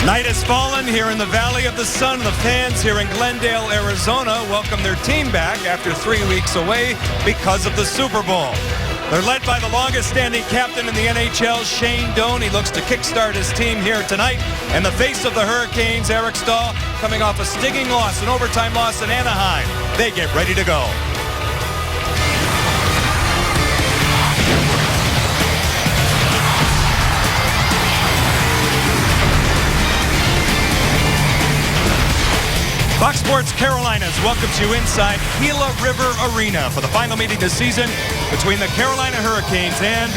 Night has fallen here in the Valley of the Sun. The fans here in Glendale, Arizona welcome their team back after 3 weeks away because of the Super Bowl. They're led by the longest-standing captain in the NHL, Shane Doan. He looks to kickstart his team here tonight. And the face of the Hurricanes, Eric Staal, coming off a stinging loss, an overtime loss in Anaheim. They get ready to go. Fox Sports Carolinas welcomes you inside Gila River Arena for the final meeting this season between the Carolina Hurricanes and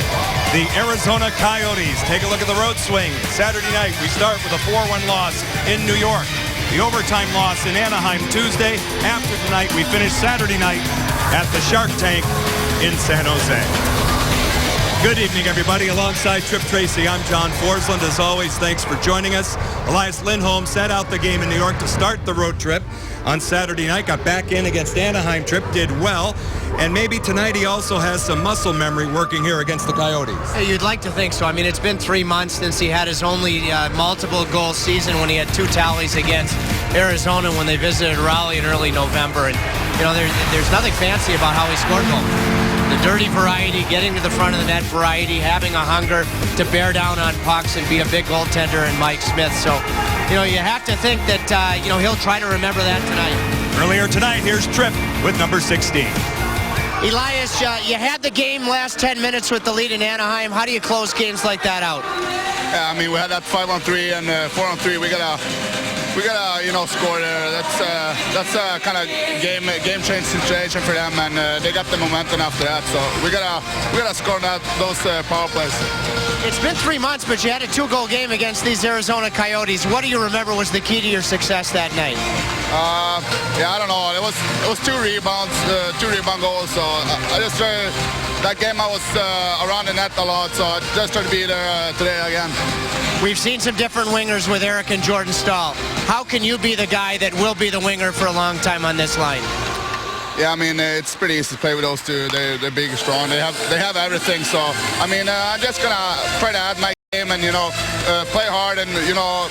the Arizona Coyotes. Take a look at the road swing. Saturday night, we start with a 4-1 loss in New York. The overtime loss in Anaheim Tuesday. After tonight, we finish Saturday night at the Shark Tank in San Jose. Good evening, everybody. Alongside Trip Tracy, I'm John Forsland. As always, thanks for joining us. Elias Lindholm sat out the game in New York to start the road trip on Saturday night. Got back in against Anaheim. Trip did well. And maybe tonight he also has some muscle memory working here against the Coyotes. Hey, you'd like to think so. I mean, it's been 3 months since he had his only multiple goal season when he had 2 tallies against Arizona when they visited Raleigh in early November. And, you know, there's nothing fancy about how he scored goals. The dirty variety, getting to the front of the net variety, having a hunger to bear down on pucks and be a big goaltender in Mike Smith. So, you know, you have to think that, you know, he'll try to remember that tonight. Earlier tonight, here's Tripp with number 16. Elias, you had the game last 10 minutes with the lead in Anaheim. How do you close games like that out? Yeah, I mean, we had that 5-on-3 and 4-on-3. We gotta, you know, score there. That's a kind of game change situation for them, and they got the momentum after that. So we gotta score those power plays. It's been 3 months, but you had a 2-goal game against these Arizona Coyotes. What do you remember was the key to your success that night? Yeah, I don't know. It was 2 rebounds, 2 rebound goals. So I just that game I was around the net a lot. So I just tried to be there today again. We've seen some different wingers with Eric and Jordan Staal. How can you be the guy that will be the winger for a long time on this line? Yeah, I mean, it's pretty easy to play with those two. They're big and strong. They have everything. So, I mean, I'm just going to try to add my game and, you know, play hard and, you know,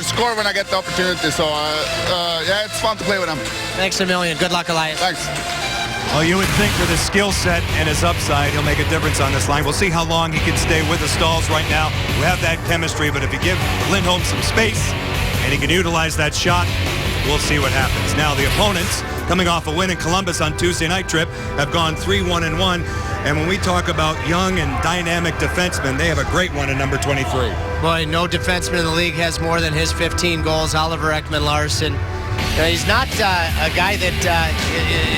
score when I get the opportunity. So, yeah, it's fun to play with them. Thanks a million. Good luck, Elias. Thanks. Well, you would think with his skill set and his upside, he'll make a difference on this line. We'll see how long he can stay with the Staals right now. We have that chemistry, but if you give Lindholm some space and he can utilize that shot, we'll see what happens. Now, the opponents, coming off a win in Columbus on Tuesday night, Trip, have gone 3-1-1. And when we talk about young and dynamic defensemen, they have a great one in number 23. Boy, no defenseman in the league has more than his 15 goals. Oliver Ekman-Larsson. He's not a guy that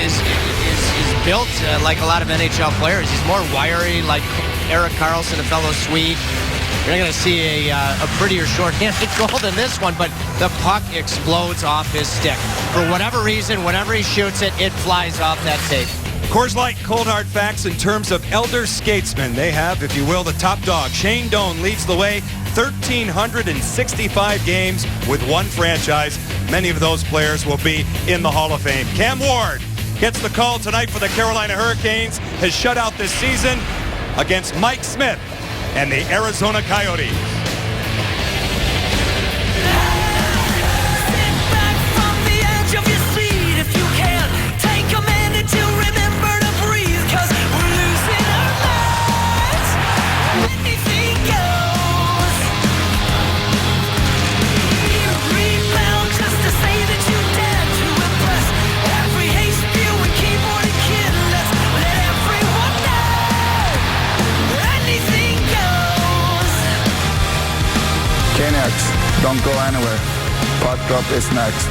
is built like a lot of NHL players. He's more wiry, like Erik Karlsson, a fellow Swede. You're not going to see a prettier short-handed goal than this one, but the puck explodes off his stick. For whatever reason, whenever he shoots it, it flies off that tape. Coors Light cold hard facts in terms of elder skatesmen. They have, if you will, the top dog. Shane Doan leads the way, 1,365 games with one franchise. Many of those players will be in the Hall of Fame. Cam Ward gets the call tonight for the Carolina Hurricanes. Has shut out this season against Mike Smith and the Arizona Coyotes. Don't go anywhere. Puck drop is next.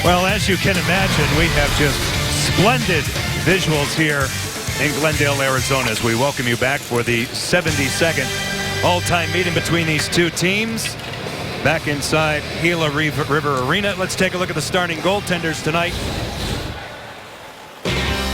Well, as you can imagine, we have just splendid visuals here in Glendale, Arizona, as we welcome you back for the 72nd all-time meeting between these two teams. Back inside Gila River Arena. Let's take a look at the starting goaltenders tonight.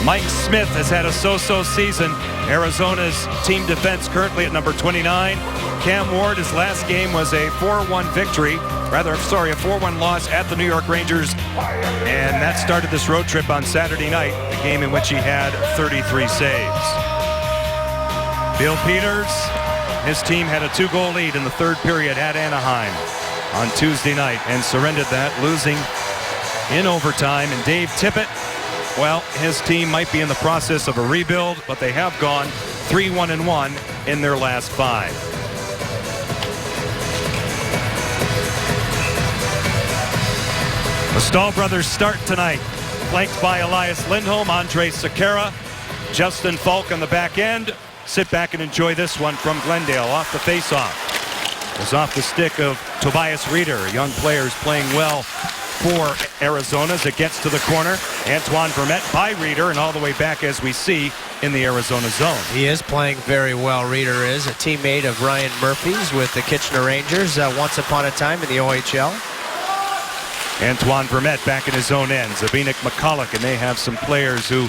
Mike Smith has had a so-so season. Arizona's team defense currently at number 29. Cam Ward, his last game was a 4-1 victory. A 4-1 loss at the New York Rangers. And that started this road trip on Saturday night, a game in which he had 33 saves. Bill Peters, his team had a 2-goal lead in the third period at Anaheim on Tuesday night and surrendered that, losing in overtime. And Dave Tippett, well, his team might be in the process of a rebuild, but they have gone 3-1-1 in their last 5. The Stahl brothers start tonight, flanked by Elias Lindholm, Andrej Sekera, Justin Falk on the back end. Sit back and enjoy this one from Glendale off the faceoff. It was off the stick of Tobias Rieder. Young players playing well for Arizona as it gets to the corner. Antoine Vermette by Rieder and all the way back as we see in the Arizona zone. He is playing very well. Rieder is a teammate of Ryan Murphy's with the Kitchener Rangers once upon a time in the OHL. Antoine Vermette back in his own end. Zbynek McCulloch, and they have some players who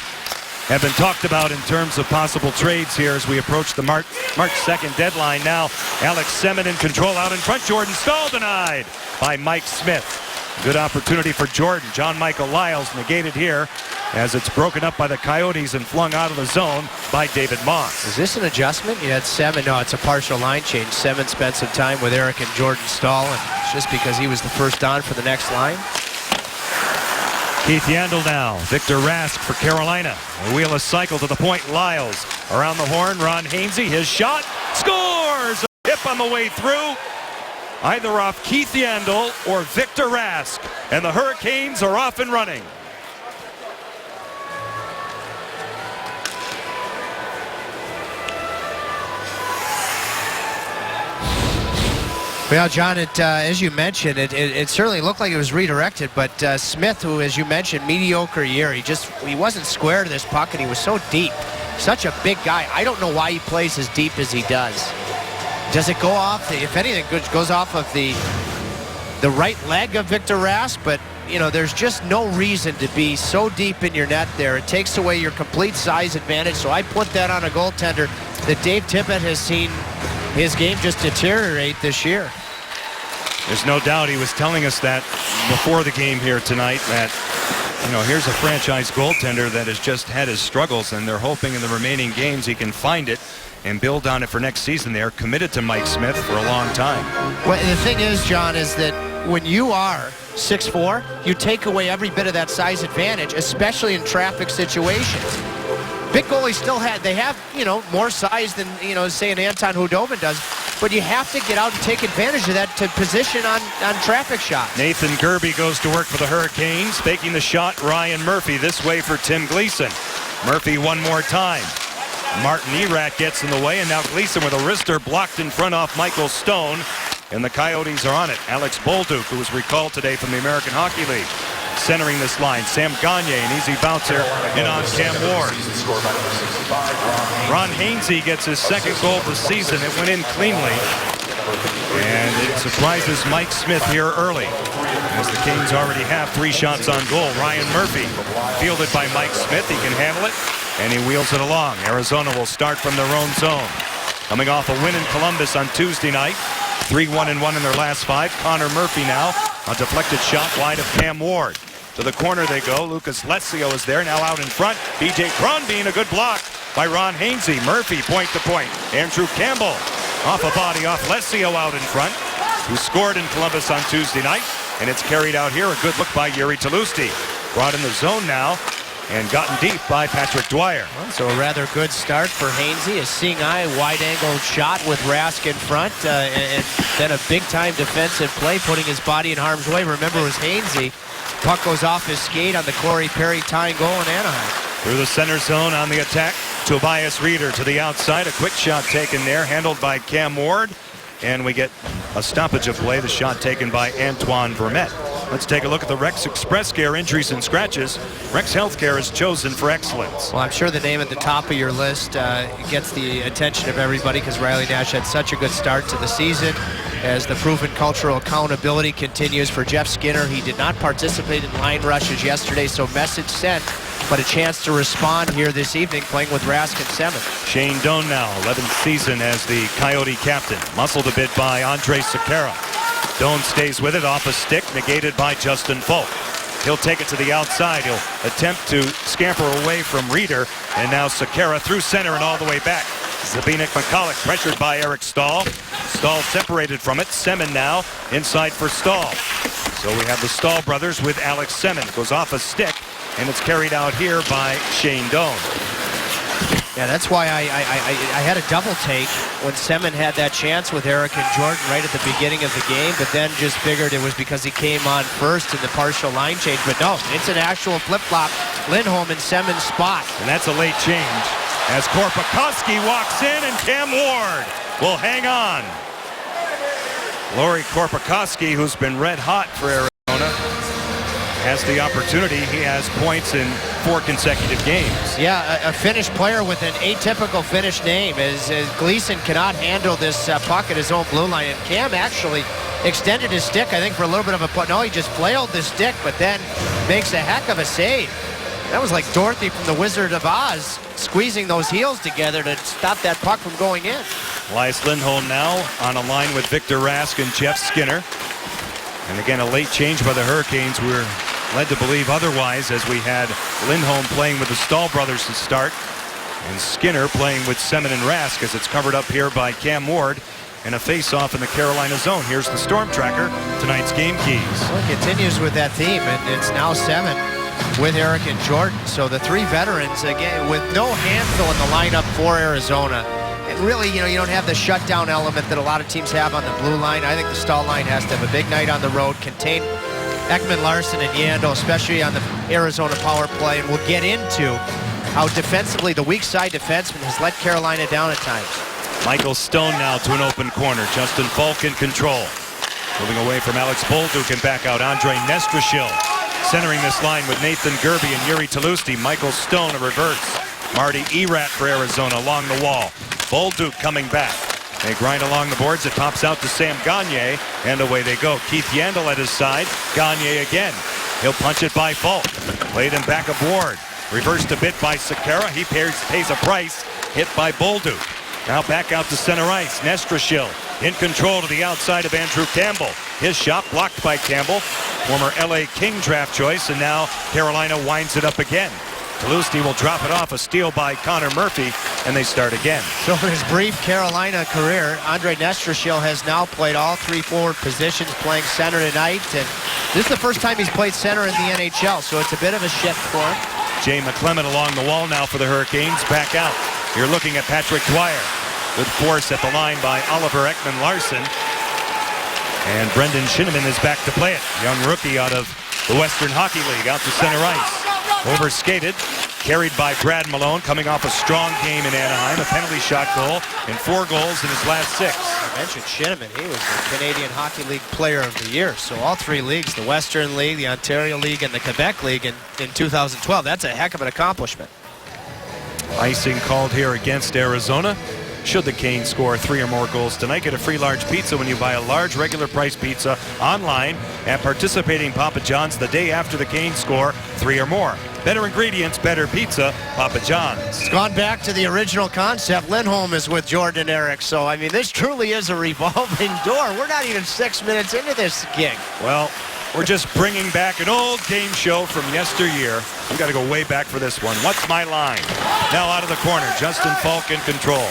have been talked about in terms of possible trades here as we approach the March 2nd deadline. Now Alex Semin in control out in front. Jordan Stahl denied by Mike Smith. Good opportunity for Jordan. John Michael Lyles negated here as it's broken up by the Coyotes and flung out of the zone by David Moss. Is this an adjustment? You had Semin. No, it's a partial line change. Semin spent some time with Eric and Jordan Stahl, and it's just because he was the first on for the next line. Keith Yandel now. Victor Rask for Carolina. The wheel is cycled to the point. Lyles around the horn. Ron Hainsey, his shot. Scores! A hip on the way through. Either off Keith Yandel or Victor Rask. And the Hurricanes are off and running. Well, John, as you mentioned, it certainly looked like it was redirected, but Smith, who, as you mentioned, mediocre year, he wasn't square to this puck, and he was so deep. Such a big guy. I don't know why he plays as deep as he does. Does it go off, if anything, goes off of the right leg of Victor Rask, but, you know, there's just no reason to be so deep in your net there. It takes away your complete size advantage, so I put that on a goaltender that Dave Tippett has seen his game just deteriorate this year. There's no doubt he was telling us that before the game here tonight, that, you know, here's a franchise goaltender that has just had his struggles, and they're hoping in the remaining games he can find it and build on it for next season. They're committed to Mike Smith for a long time. Well, the thing is, John, is that when you are 6'4", you take away every bit of that size advantage, especially in traffic situations. Big goalies they have, you know, more size than, you know, say an Anton Hudobin does, but you have to get out and take advantage of that to position on traffic shots. Nathan Gerbe goes to work for the Hurricanes, faking the shot. Ryan Murphy this way for Tim Gleason. Murphy one more time. Martin Erat gets in the way, and now Gleason with a wrister blocked in front off Michael Stone, and the Coyotes are on it. Alex Bolduc, who was recalled today from the American Hockey League, centering this line. Sam Gagne, an easy bouncer in on Cam Ward. Ron Hainsey gets his second goal of the season. It went in cleanly, and it surprises Mike Smith here early, as the Kings already have 3 shots on goal. Ryan Murphy fielded by Mike Smith. He can handle it, and he wheels it along. Arizona will start from their own zone. Coming off a win in Columbus on Tuesday night, 3-1-1 in their last 5. Connor Murphy now, a deflected shot wide of Cam Ward. To the corner they go. Lucas Lessio is there, now out in front. B.J. Cronbean, a good block by Ron Hainsey. Murphy point to point. Andrew Campbell off a body off Lessio out in front, who scored in Columbus on Tuesday night. And it's carried out here. A good look by Yuri Talusti. Brought in the zone now and gotten deep by Patrick Dwyer. Well, so a rather good start for Hainsey. A seeing-eye wide-angled shot with Rask in front, and then a big-time defensive play, putting his body in harm's way. Remember, it was Hainsey. Puck goes off his skate on the Corey Perry tying goal in Anaheim. Through the center zone on the attack, Tobias Rieder to the outside. A quick shot taken there, handled by Cam Ward. And we get a stoppage of play, the shot taken by Antoine Vermette. Let's take a look at the Rex Express Care injuries and scratches. Rex Healthcare is chosen for excellence. Well, I'm sure the name at the top of your list gets the attention of everybody, because Riley Nash had such a good start to the season. As the proven cultural accountability continues for Jeff Skinner, he did not participate in line rushes yesterday, so message sent, but a chance to respond here this evening, playing with Rask and Semin. Shane Doan now, 11th season as the Coyote captain. Muscled a bit by Andrej Sekera. Doan stays with it off a stick, negated by Justin Falk. He'll take it to the outside. He'll attempt to scamper away from Rieder, and now Sekera through center and all the way back. Zbynek McCulloch pressured by Eric Stahl. Stahl separated from it. Semin now inside for Stahl. So we have the Stahl brothers with Alex Semin. Goes off a stick, and it's carried out here by Shane Doan. Yeah, that's why I had a double take when Semin had that chance with Eric and Jordan right at the beginning of the game, but then just figured it was because he came on first in the partial line change. But no, it's an actual flip-flop. Lindholm in Semin's spot. And that's a late change as Korpikoski walks in and Cam Ward will hang on. Lauri Korpikoski, who's been red hot for Arizona, has the opportunity. He has points in 4 consecutive games. Yeah, a Finnish player with an atypical Finnish name as Gleason cannot handle this puck at his own blue line. And Cam actually extended his stick, I think, for a little bit of a putt. No, he just flailed the stick, but then makes a heck of a save. That was like Dorothy from The Wizard of Oz squeezing those heels together to stop that puck from going in. Elias Lindholm now on a line with Victor Rask and Jeff Skinner. And again, a late change by the Hurricanes. We're led to believe otherwise as we had Lindholm playing with the Stahl brothers to start and Skinner playing with Semin and Rask as it's covered up here by Cam Ward and a face-off in the Carolina zone. Here's the Storm Tracker, tonight's game keys. Well, it continues with that theme, and it's now Semin with Eric and Jordan. So the 3 veterans, again, with no handful in the lineup for Arizona. And really, you don't have the shutdown element that a lot of teams have on the blue line. I think the Stahl line has to have a big night on the road, contain Ekman Larsson and Yandel, especially on the Arizona power play. And we'll get into how defensively the weak side defenseman has let Carolina down at times. Michael Stone now to an open corner. Justin Falk in control. Moving away from Alex Bolduc and back out Andre Nestrashil. Centering this line with Nathan Gerby and Yuri Talusti. Michael Stone a reverse. Marty Erat for Arizona along the wall. Bolduc coming back. They grind along the boards. It pops out to Sam Gagner, and away they go. Keith Yandel at his side. Gagner again. He'll punch it by Falk. Played him back aboard. Reversed a bit by Sekera. He pays a price. Hit by Bolduc. Now back out to center ice. Nestrashil in control to the outside of Andrew Campbell. His shot blocked by Campbell, former LA King draft choice, and now Carolina winds it up again. Talusti will drop it off, a steal by Connor Murphy, and they start again. So in his brief Carolina career, Andre Nestrashil has now played all 3 forward positions, playing center tonight, and this is the first time he's played center in the NHL, so it's a bit of a shift for him. Jay McClement along the wall now for the Hurricanes, back out. You're looking at Patrick Dwyer. Good force at the line by Oliver Ekman-Larsson. And Brendan Shinnimin is back to play it. Young rookie out of the Western Hockey League, out to center ice. Overskated, carried by Brad Malone, coming off a strong game in Anaheim, a penalty shot goal, and 4 goals in his last 6. I mentioned Shinnimin. He was the Canadian Hockey League Player of the Year. So all 3 leagues, the Western League, the Ontario League, and the Quebec League in 2012. That's a heck of an accomplishment. Icing called here against Arizona. Should the Canes score 3 or more goals tonight, get a free large pizza when you buy a large regular price pizza online at participating Papa John's the day after the Canes score 3 or more. Better ingredients, better pizza, Papa John's. It's gone back to the original concept. Lindholm is with Jordan and Eric. So, I mean, this truly is a revolving door. We're not even 6 minutes into this gig. Well, we're just bringing back an old game show from yesteryear. We've got to go way back for this one. What's my line? Now out of the corner, Justin Falk in control.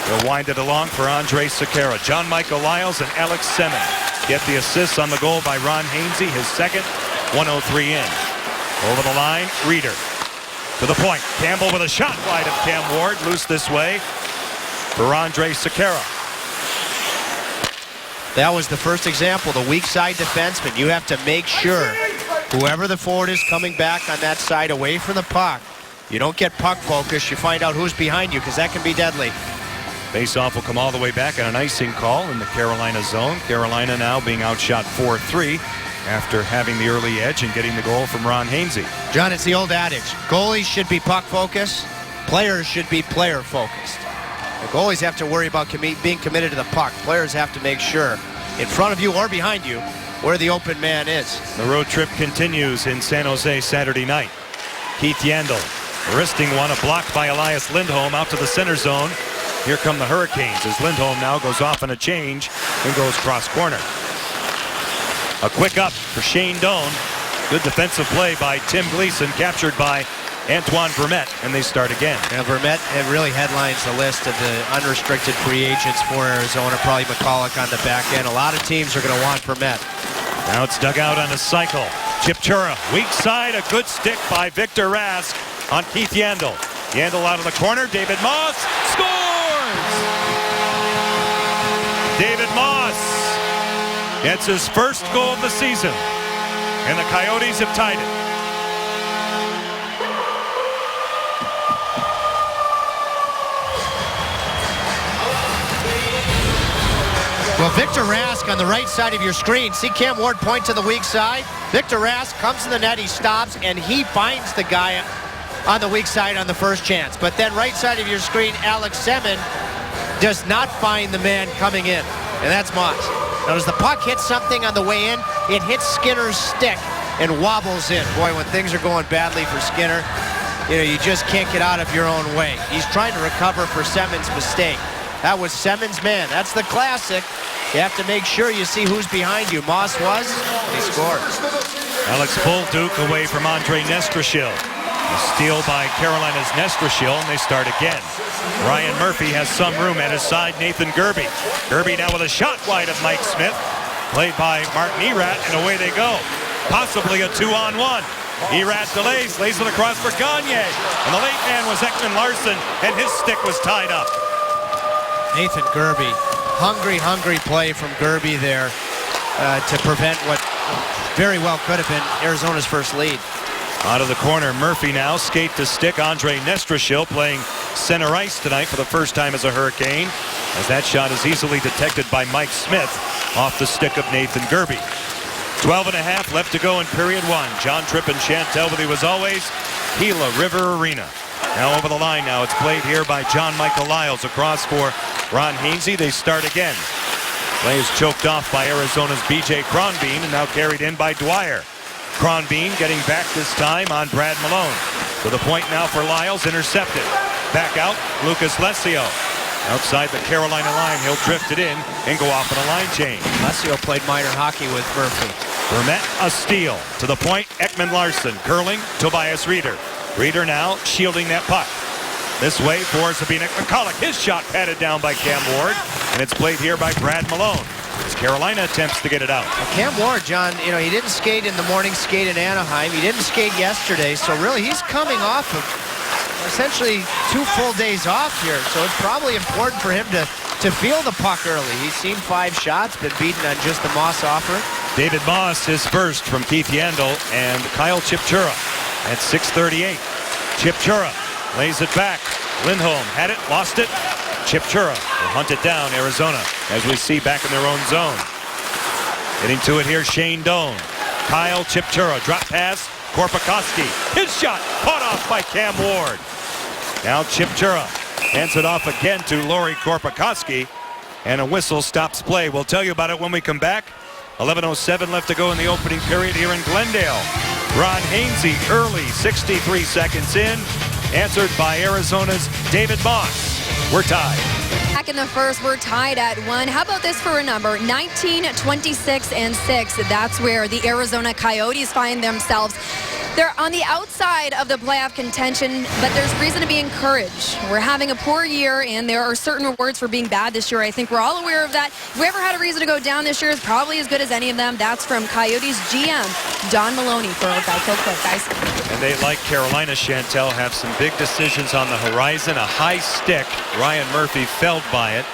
They'll wind it along for Andre Sekera. John Michael Lyles and Alex Semin get the assists on the goal by Ron Hainsey, his second, 103 in. Over the line, Reeder. To the point, Campbell with a shot wide of Cam Ward, loose this way for Andre Sekera. That was the first example, the weak side defenseman. You have to make sure whoever the forward is coming back on that side away from the puck, you don't get puck focused, you find out who's behind you, because that can be deadly. Faceoff will come all the way back on an icing call in the Carolina zone. Carolina now being outshot 4-3 after having the early edge and getting the goal from Ron Hainsey. John, it's the old adage. Goalies should be puck focused. Players should be player focused. The goalies have to worry about being committed to the puck. Players have to make sure in front of you or behind you where the open man is. The road trip continues in San Jose Saturday night. Keith Yandel wristing one, a block by Elias Lindholm out to the center zone. Here come the Hurricanes as Lindholm now goes off on a change and goes cross corner. A quick up for Shane Doan. Good defensive play by Tim Gleason, captured by Antoine Vermette, and they start again. Now, Vermette really headlines the list of the unrestricted free agents for Arizona. Probably McCulloch on the back end. A lot of teams are going to want Vermette. Now it's dug out on a cycle. Chip Chura, weak side, a good stick by Victor Rask on Keith Yandel. Yandel out of the corner, David Moss scores! David Moss gets his first goal of the season, and the Coyotes have tied it. Well, Victor Rask on the right side of your screen. See Cam Ward point to the weak side. Victor Rask comes to the net, he stops, and he finds the guy on the weak side on the first chance. But then right side of your screen, Alex Semin does not find the man coming in, and that's Moss. Now, as the puck hits something on the way in, it hits Skinner's stick and wobbles in. Boy, when things are going badly for Skinner, you just can't get out of your own way. He's trying to recover for Semin's mistake. That was Semin's man. That's the classic. You have to make sure you see who's behind you. Moss was, and he scored. Alex Bolduc away from Andre Nestrashil. A steal by Carolina's Nestrashil, and they start again. Ryan Murphy has some room at his side. Nathan Gerbe. Gerbe now with a shot wide of Mike Smith. Played by Martin Erat, and away they go. Possibly a 2-on-1. Erat delays, lays it across for Gagne. And the late man was Ekman Larsson, and his stick was tied up. Nathan Gerbe. Hungry play from Gerbe there to prevent what very well could have been Arizona's first lead. Out of the corner, Murphy now, skate to stick. Andre Nestrashil playing center ice tonight for the first time as a Hurricane, as that shot is easily detected by Mike Smith off the stick of Nathan Gerbe. 12.5 left to go in period one. John Tripp and Chantel with you as always. Gila River Arena. Now over the line now. It's played here by John Michael Lyles across for Ron Hainsey. They start again. Play is choked off by Arizona's B.J. Cronbean and now carried in by Dwyer. Cronbean getting back this time on Brad Malone. To the point now for Lyles, intercepted. Back out, Lucas Lesio. Outside the Carolina line, he'll drift it in and go off on a line change. Lesio played minor hockey with Murphy. Vermette, a steal. To the point, Ekman Larsson. Curling, Tobias Reeder. Reeder now shielding that puck. This way for Zbynek McCulloch. His shot patted down by Cam Ward, and it's played here by Brad Malone as Carolina attempts to get it out. Well, Cam Ward, John, he didn't skate in the morning skate in Anaheim. He didn't skate yesterday, so really he's coming off of essentially 2 full days off here. So it's probably important for him to feel the puck early. He's seen 5 shots, been beaten on just the Moss offer. David Moss, his first from Keith Yandel and Kyle Chipchura at 6:38. Chipchura lays it back. Lindholm had it, lost it. Chipchura will hunt it down, Arizona, as we see back in their own zone. Getting to it here, Shane Doan. Kyle Chipchura, drop pass, Korpikoski. His shot caught off by Cam Ward. Now Chipchura hands it off again to Lauri Korpikoski, and a whistle stops play. We'll tell you about it when we come back. 11:07 left to go in the opening period here in Glendale. Ron Hainsey early, 63 seconds in, answered by Arizona's David Moss. We're tied. Back in the first, we're tied at 1. How about this for a number? 19, 26, and 6. That's where the Arizona Coyotes find themselves. They're on the outside of the playoff contention, but there's reason to be encouraged. We're having a poor year, and there are certain rewards for being bad this year. I think we're all aware of that. If we ever had a reason to go down this year, it's probably as good as any of them. That's from Coyotes GM Don Maloney for Geico Clip, guys. And they, like Carolina, Chantel, have some big decisions on the horizon. A high stick. Ryan Murphy felled by it.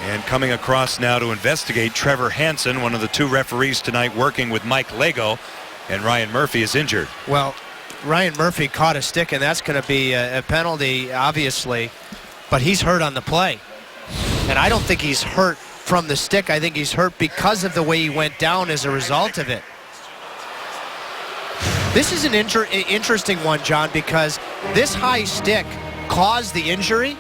And coming across now to investigate, Trevor Hansen, one of the 2 referees tonight working with Mike Lego. And Ryan Murphy is injured. Well, Ryan Murphy caught a stick, and that's going to be a penalty, obviously. But he's hurt on the play. And I don't think he's hurt from the stick. I think he's hurt because of the way he went down as a result of it. This is an interesting one, John, because this high stick caused the injury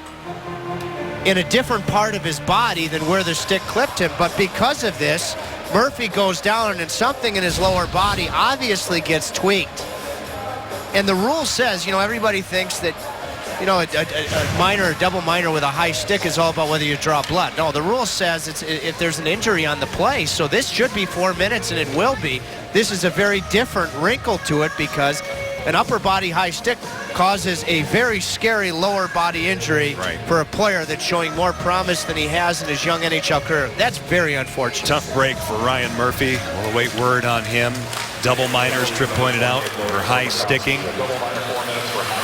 in a different part of his body than where the stick clipped him. But because of this, Murphy goes down, and something in his lower body obviously gets tweaked. And the rule says, everybody thinks that, a minor or double minor with a high stick is all about whether you draw blood. No, the rule says it's if there's an injury on the play. So this should be 4 minutes, and it will be. This is a very different wrinkle to it because an upper body high stick causes a very scary lower body injury for a player that's showing more promise than he has in his young NHL career. That's very unfortunate. Tough break for Ryan Murphy. We'll await word on him. Double minors, Tripp pointed out, for high sticking.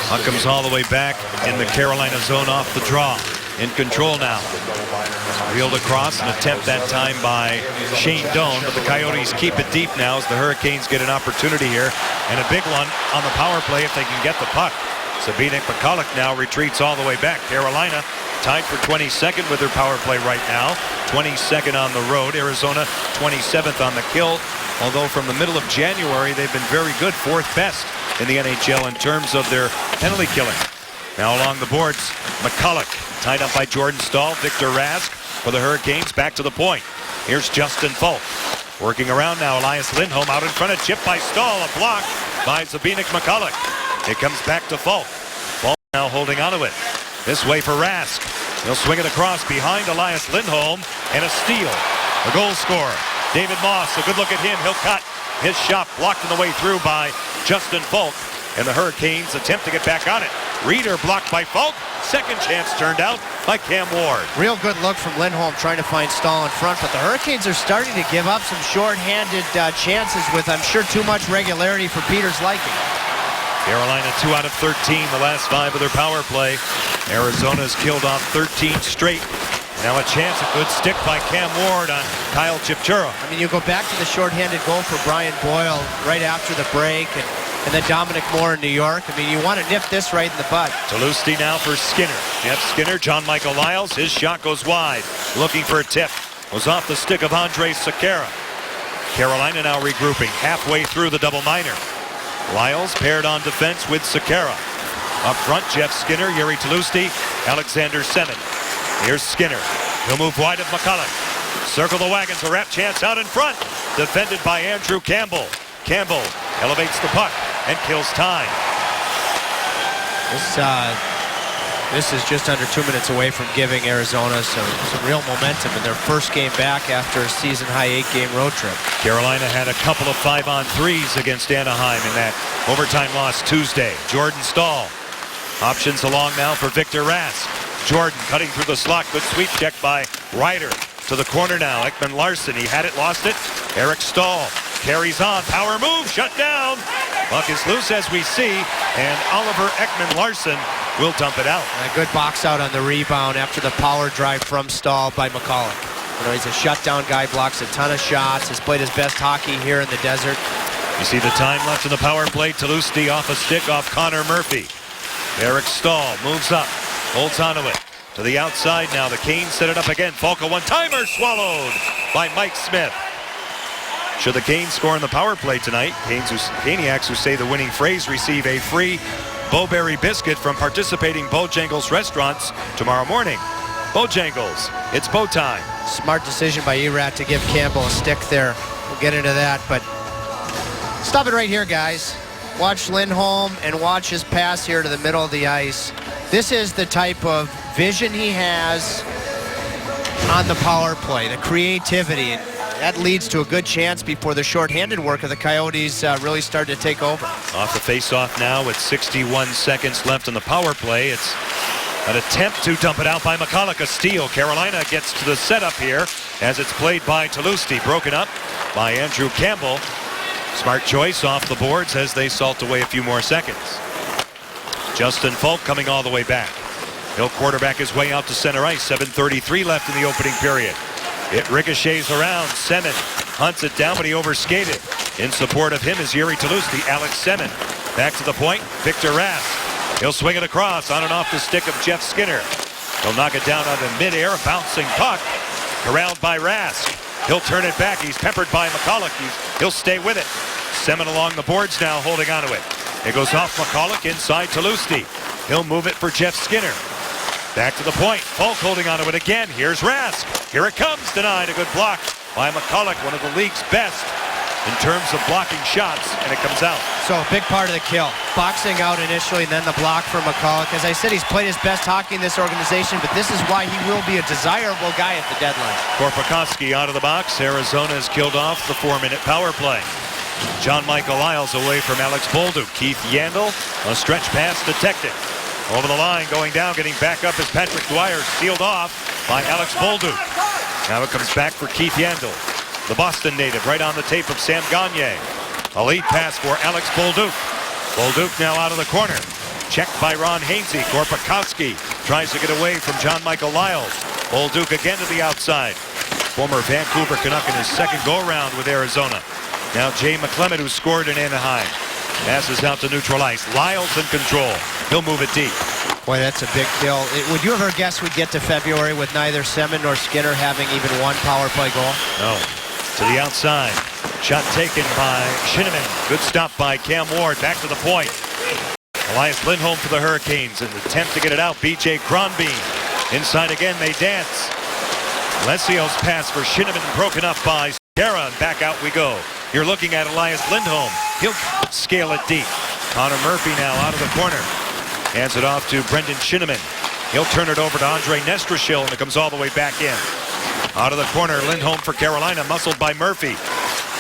Puck comes all the way back in the Carolina zone off the draw. In control now. Wheeled across, an attempt that time by Shane Doan, but the Coyotes keep it deep now as the Hurricanes get an opportunity here, and a big one on the power play if they can get the puck. Zbynek Michalek now retreats all the way back. Carolina tied for 22nd with their power play right now. 22nd on the road. Arizona 27th on the kill. Although from the middle of January, they've been very good, 4th best in the NHL in terms of their penalty killing. Now along the boards, Michalek tied up by Jordan Staal. Victor Rask for the Hurricanes back to the point. Here's Justin Falk. Working around now, Elias Lindholm out in front of chip by Staal. A block by Zbynek Michalek. It comes back to Falk. Falk now holding onto it. This way for Rask. He'll swing it across behind Elias Lindholm, and a steal. A goal scorer, David Moss. A good look at him. He'll cut. His shot blocked on the way through by Justin Falk. And the Hurricanes attempt to get back on it. Reeder blocked by Falk. Second chance turned out by Cam Ward. Real good look from Lindholm trying to find Staal in front, but the Hurricanes are starting to give up some short-handed chances with, I'm sure, too much regularity for Peter's liking. Carolina 2 out of 13, the last 5 of their power play. Arizona's killed off 13 straight. Now a chance, a good stick by Cam Ward on Kyle Chipchura. I mean, you go back to the short-handed goal for Brian Boyle right after the break, and then Dominic Moore in New York. I mean, you want to nip this right in the butt. Toulouse now for Skinner. Jeff Skinner, John Michael Lyles. His shot goes wide. Looking for a tip. Was off the stick of Andrej Sekera. Carolina now regrouping halfway through the double minor. Lyles paired on defense with Sekera. Up front, Jeff Skinner, Yuri Toulouse, Alexander Semin. Here's Skinner. He'll move wide of Michalek. Circle the wagons. A wrap chance out in front. Defended by Andrew Campbell. Campbell elevates the puck and kills time. This is just under 2 minutes away from giving Arizona some real momentum in their first game back after a season-high 8-game road trip. Carolina had a couple of 5-on-3s against Anaheim in that overtime loss Tuesday. Jordan Staal. Options along now for Victor Rask. Jordan cutting through the slot. Good sweep check by Ryder. To the corner now. Ekman Larsson. He had it, lost it. Eric Staal carries on. Power move. Shut down. Puck is loose as we see. And Oliver Ekman Larsson will dump it out. And a good box out on the rebound after the power drive from Staal by Michalek. You know, he's a shutdown guy, blocks a ton of shots, has played his best hockey here in the desert. You see the time left in the power play. Toulouse off a stick off Connor Murphy. Eric Staal moves up, holds onto it. To the outside now, the Canes set it up again. Falk a one-timer swallowed by Mike Smith. Should the Canes score in the power play tonight, Caniacs who say the winning phrase receive a free Bowberry biscuit from participating Bojangles restaurants tomorrow morning. Bojangles, it's bow time. Smart decision by Erat to give Campbell a stick there. We'll get into that, but stop it right here, guys. Watch Lindholm and watch his pass here to the middle of the ice. This is the type of vision he has on the power play, the creativity, and that leads to a good chance before the shorthanded work of the Coyotes really started to take over. Off the face-off now with 61 seconds left in the power play. It's an attempt to dump it out by Michalek. A steal. Carolina gets to the setup here as it's played by Toulouse. Broken up by Andrew Campbell. Smart choice off the boards as they salt away a few more seconds. Justin Falk coming all the way back. He'll quarterback his way out to center ice. 7:33 left in the opening period. It ricochets around. Semin hunts it down, but he overskated. In support of him is Yuri Toulouse, Alex Semin. Back to the point, Victor Rask. He'll swing it across on and off the stick of Jeff Skinner. He'll knock it down on the midair, a bouncing puck. Corralled by Rask. He'll turn it back. He's peppered by Michalek. He'll stay with it. Semin along the boards now, holding onto it. It goes off Michalek inside Toulouse. He'll move it for Jeff Skinner. Back to the point. Falk holding onto it again. Here's Rask. Here it comes. Denied. A good block by Michalek, one of the league's best in terms of blocking shots, and it comes out. So a big part of the kill. Boxing out initially, and then the block for Michalek. As I said, he's played his best hockey in this organization, but this is why he will be a desirable guy at the deadline. Korpikoski out of the box. Arizona has killed off the 4-minute power play. John Michael Lyles away from Alex Bolduc. Keith Yandel, a stretch pass detected. Over the line, going down, getting back up is Patrick Dwyer, sealed off by Alex Bolduc. Now it comes back for Keith Yandel. The Boston native right on the tape of Sam Gagner. A lead pass for Alex Bolduc. Bolduc now out of the corner. Checked by Ron Hainsey. Korpikowski tries to get away from John Michael Lyles. Bolduc again to the outside. Former Vancouver Canuck in his second go-around with Arizona. Now Jay McClement, who scored in Anaheim. Passes out to neutral ice. Lyles in control. He'll move it deep. Boy, that's a big kill. Would you ever guess we'd get to February with neither Semin nor Skinner having even one power play goal? No. To the outside. Shot taken by Shinnimin. Good stop by Cam Ward. Back to the point. Elias Lindholm for the Hurricanes. An attempt to get it out. B.J. Kronbein. Inside again, they dance. Lesio's pass for Shinnimin broken up by Sekera, and back out we go. You're looking at Elias Lindholm. He'll scale it deep. Connor Murphy now out of the corner. Hands it off to Brendan Shinnimin. He'll turn it over to Andre Nestrashil, and it comes all the way back in. Out of the corner, Lindholm for Carolina, muscled by Murphy.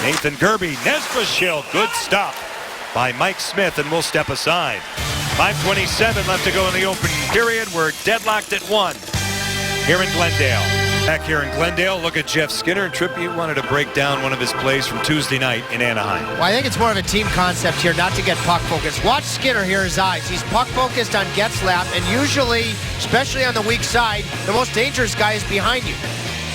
Nathan Gerbe, Nestrashil, good stop by Mike Smith, and we'll step aside. 5:27 left to go in the opening period. We're deadlocked at 1 here in Glendale. Back here in Glendale, look at Jeff Skinner. And Tripp, you wanted to break down one of his plays from Tuesday night in Anaheim. Well, I think it's more of a team concept here, not to get puck focused. Watch Skinner here, his eyes. He's puck focused on Getzlaf, and usually, especially on the weak side, the most dangerous guy is behind you.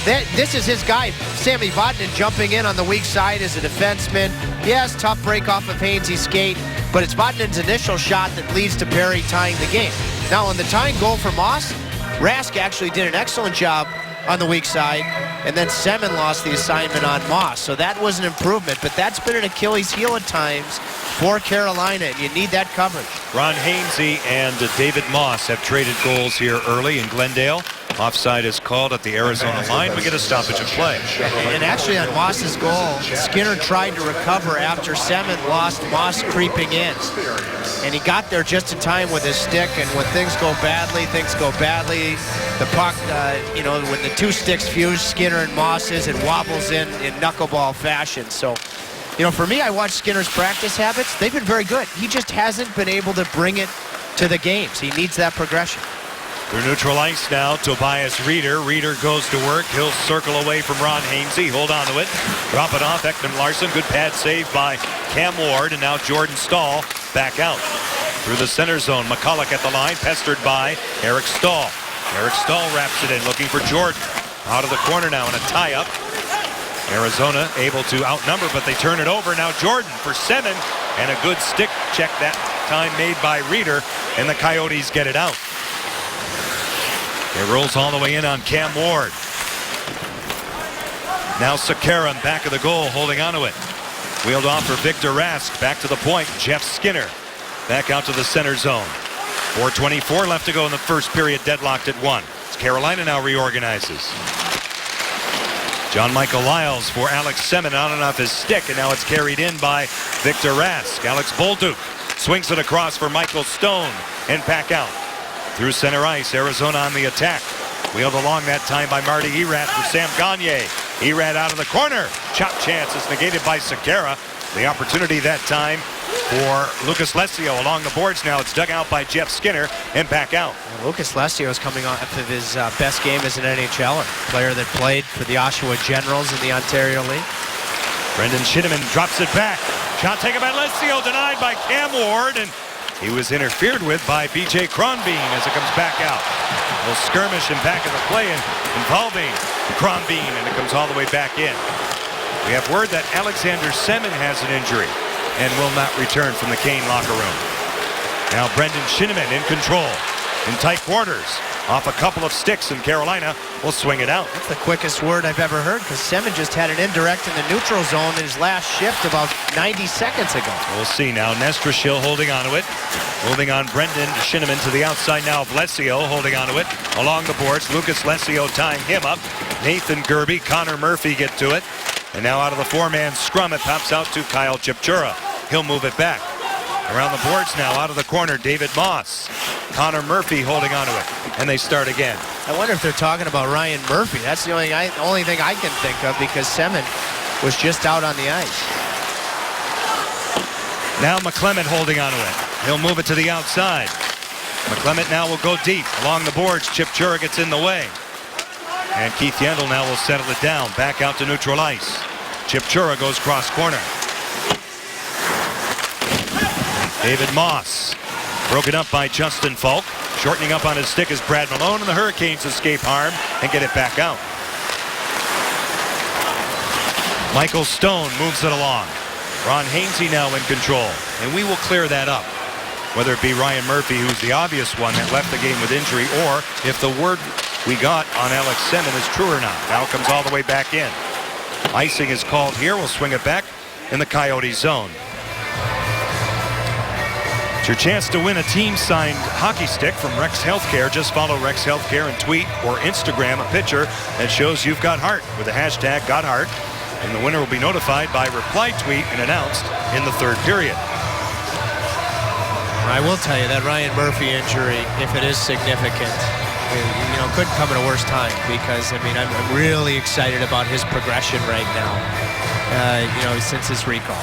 This is his guy, Sammy Vatanen, jumping in on the weak side as a defenseman. Yes, tough break off of Hainsey's skate, but it's Vatanen's initial shot that leads to Perry tying the game. Now, on the tying goal for Moss, Rask actually did an excellent job on the weak side, and then Semin lost the assignment on Moss. So that was an improvement, but that's been an Achilles heel at times for Carolina, and you need that coverage. Ron Hainsey and David Moss have traded goals here early in Glendale. Offside is called at the Arizona line. We get a stoppage of play. And actually on Moss's goal, Skinner tried to recover after Semin lost Moss creeping in. And he got there just in time with his stick, and when things go badly, The puck, when the two sticks fuse, Skinner and Moss's, it wobbles in knuckleball fashion. So, for me, I watched Skinner's practice habits. They've been very good. He just hasn't been able to bring it to the games. He needs that progression. Through neutral ice now, Tobias Reeder. Reeder goes to work. He'll circle away from Ron Hainsey. Hold on to it. Drop it off. Ekman Larsson. Good pad save by Cam Ward. And now Jordan Staal back out. Through the center zone. McCulloch at the line. Pestered by Eric Staal. Eric Staal wraps it in. Looking for Jordan. Out of the corner now in a tie-up. Arizona able to outnumber, but they turn it over. Now Jordan for Semin. And a good stick check that time made by Reeder. And the Coyotes get it out. It rolls all the way in on Cam Ward. Now Sekera back of the goal, holding onto it. Wheeled off for Victor Rask. Back to the point. Jeff Skinner back out to the center zone. 4:24 left to go in the first period, deadlocked at 1. As Carolina now reorganizes. John Michael Lyles for Alex Semin on and off his stick, and now it's carried in by Victor Rask. Alex Bolduc swings it across for Michael Stone and back out. Through center ice, Arizona on the attack. Wheeled along that time by Marty Erat for Sam Gagner. Erat out of the corner. Chop chance is negated by Sekera. The opportunity that time for Lucas Lesio along the boards now. It's dug out by Jeff Skinner and back out. Well, Lucas Lesio is coming off of his best game as an NHLer. Player that played for the Oshawa Generals in the Ontario League. Brendan Shinnimin drops it back. Shot taken by Lesio, denied by Cam Ward, and he was interfered with by B.J. Kronbein as it comes back out. A little skirmish in back of the play involving Kronbein, and it comes all the way back in. We have word that Alexander Semin has an injury and will not return from the Kane locker room. Now Brendan Shinnimin in control. In tight quarters. Off a couple of sticks, and Carolina will swing it out. That's the quickest word I've ever heard, because Semin just had an indirect in the neutral zone in his last shift about 90 seconds ago. We'll see now. Nestrashil holding onto it. Moving on Brendan Shinnimin to the outside now. Lesio holding onto it. Along the boards, Lucas Lesio tying him up. Nathan Gerbe, Connor Murphy get to it. And now out of the four-man scrum, it pops out to Kyle Chipchura. He'll move it back. Around the boards now, out of the corner, David Moss. Connor Murphy holding onto it, and they start again. I wonder if they're talking about Ryan Murphy. That's the only thing I can think of, because Semin was just out on the ice. Now McClement holding onto it. He'll move it to the outside. McClement now will go deep along the boards. Chip Chura gets in the way. And Keith Yandel now will settle it down. Back out to neutral ice. Chip Chura goes cross corner. David Moss. Broken up by Justin Falk. Shortening up on his stick is Brad Malone, and the Hurricanes escape harm and get it back out. Michael Stone moves it along. Ron Hainsey now in control, and we will clear that up. Whether it be Ryan Murphy, who's the obvious one that left the game with injury, or if the word we got on Alex Semin is true or not. Now comes all the way back in. Icing is called here. We'll swing it back in the Coyote zone. It's your chance to win a team-signed hockey stick from Rex Healthcare. Just follow Rex Healthcare and tweet or Instagram a picture that shows you've got heart with the hashtag #GotHeart. And the winner will be notified by reply tweet and announced in the third period. I will tell you that Ryan Murphy injury, if it is significant, couldn't come at a worse time, because, I'm really excited about his progression right now, since his recall.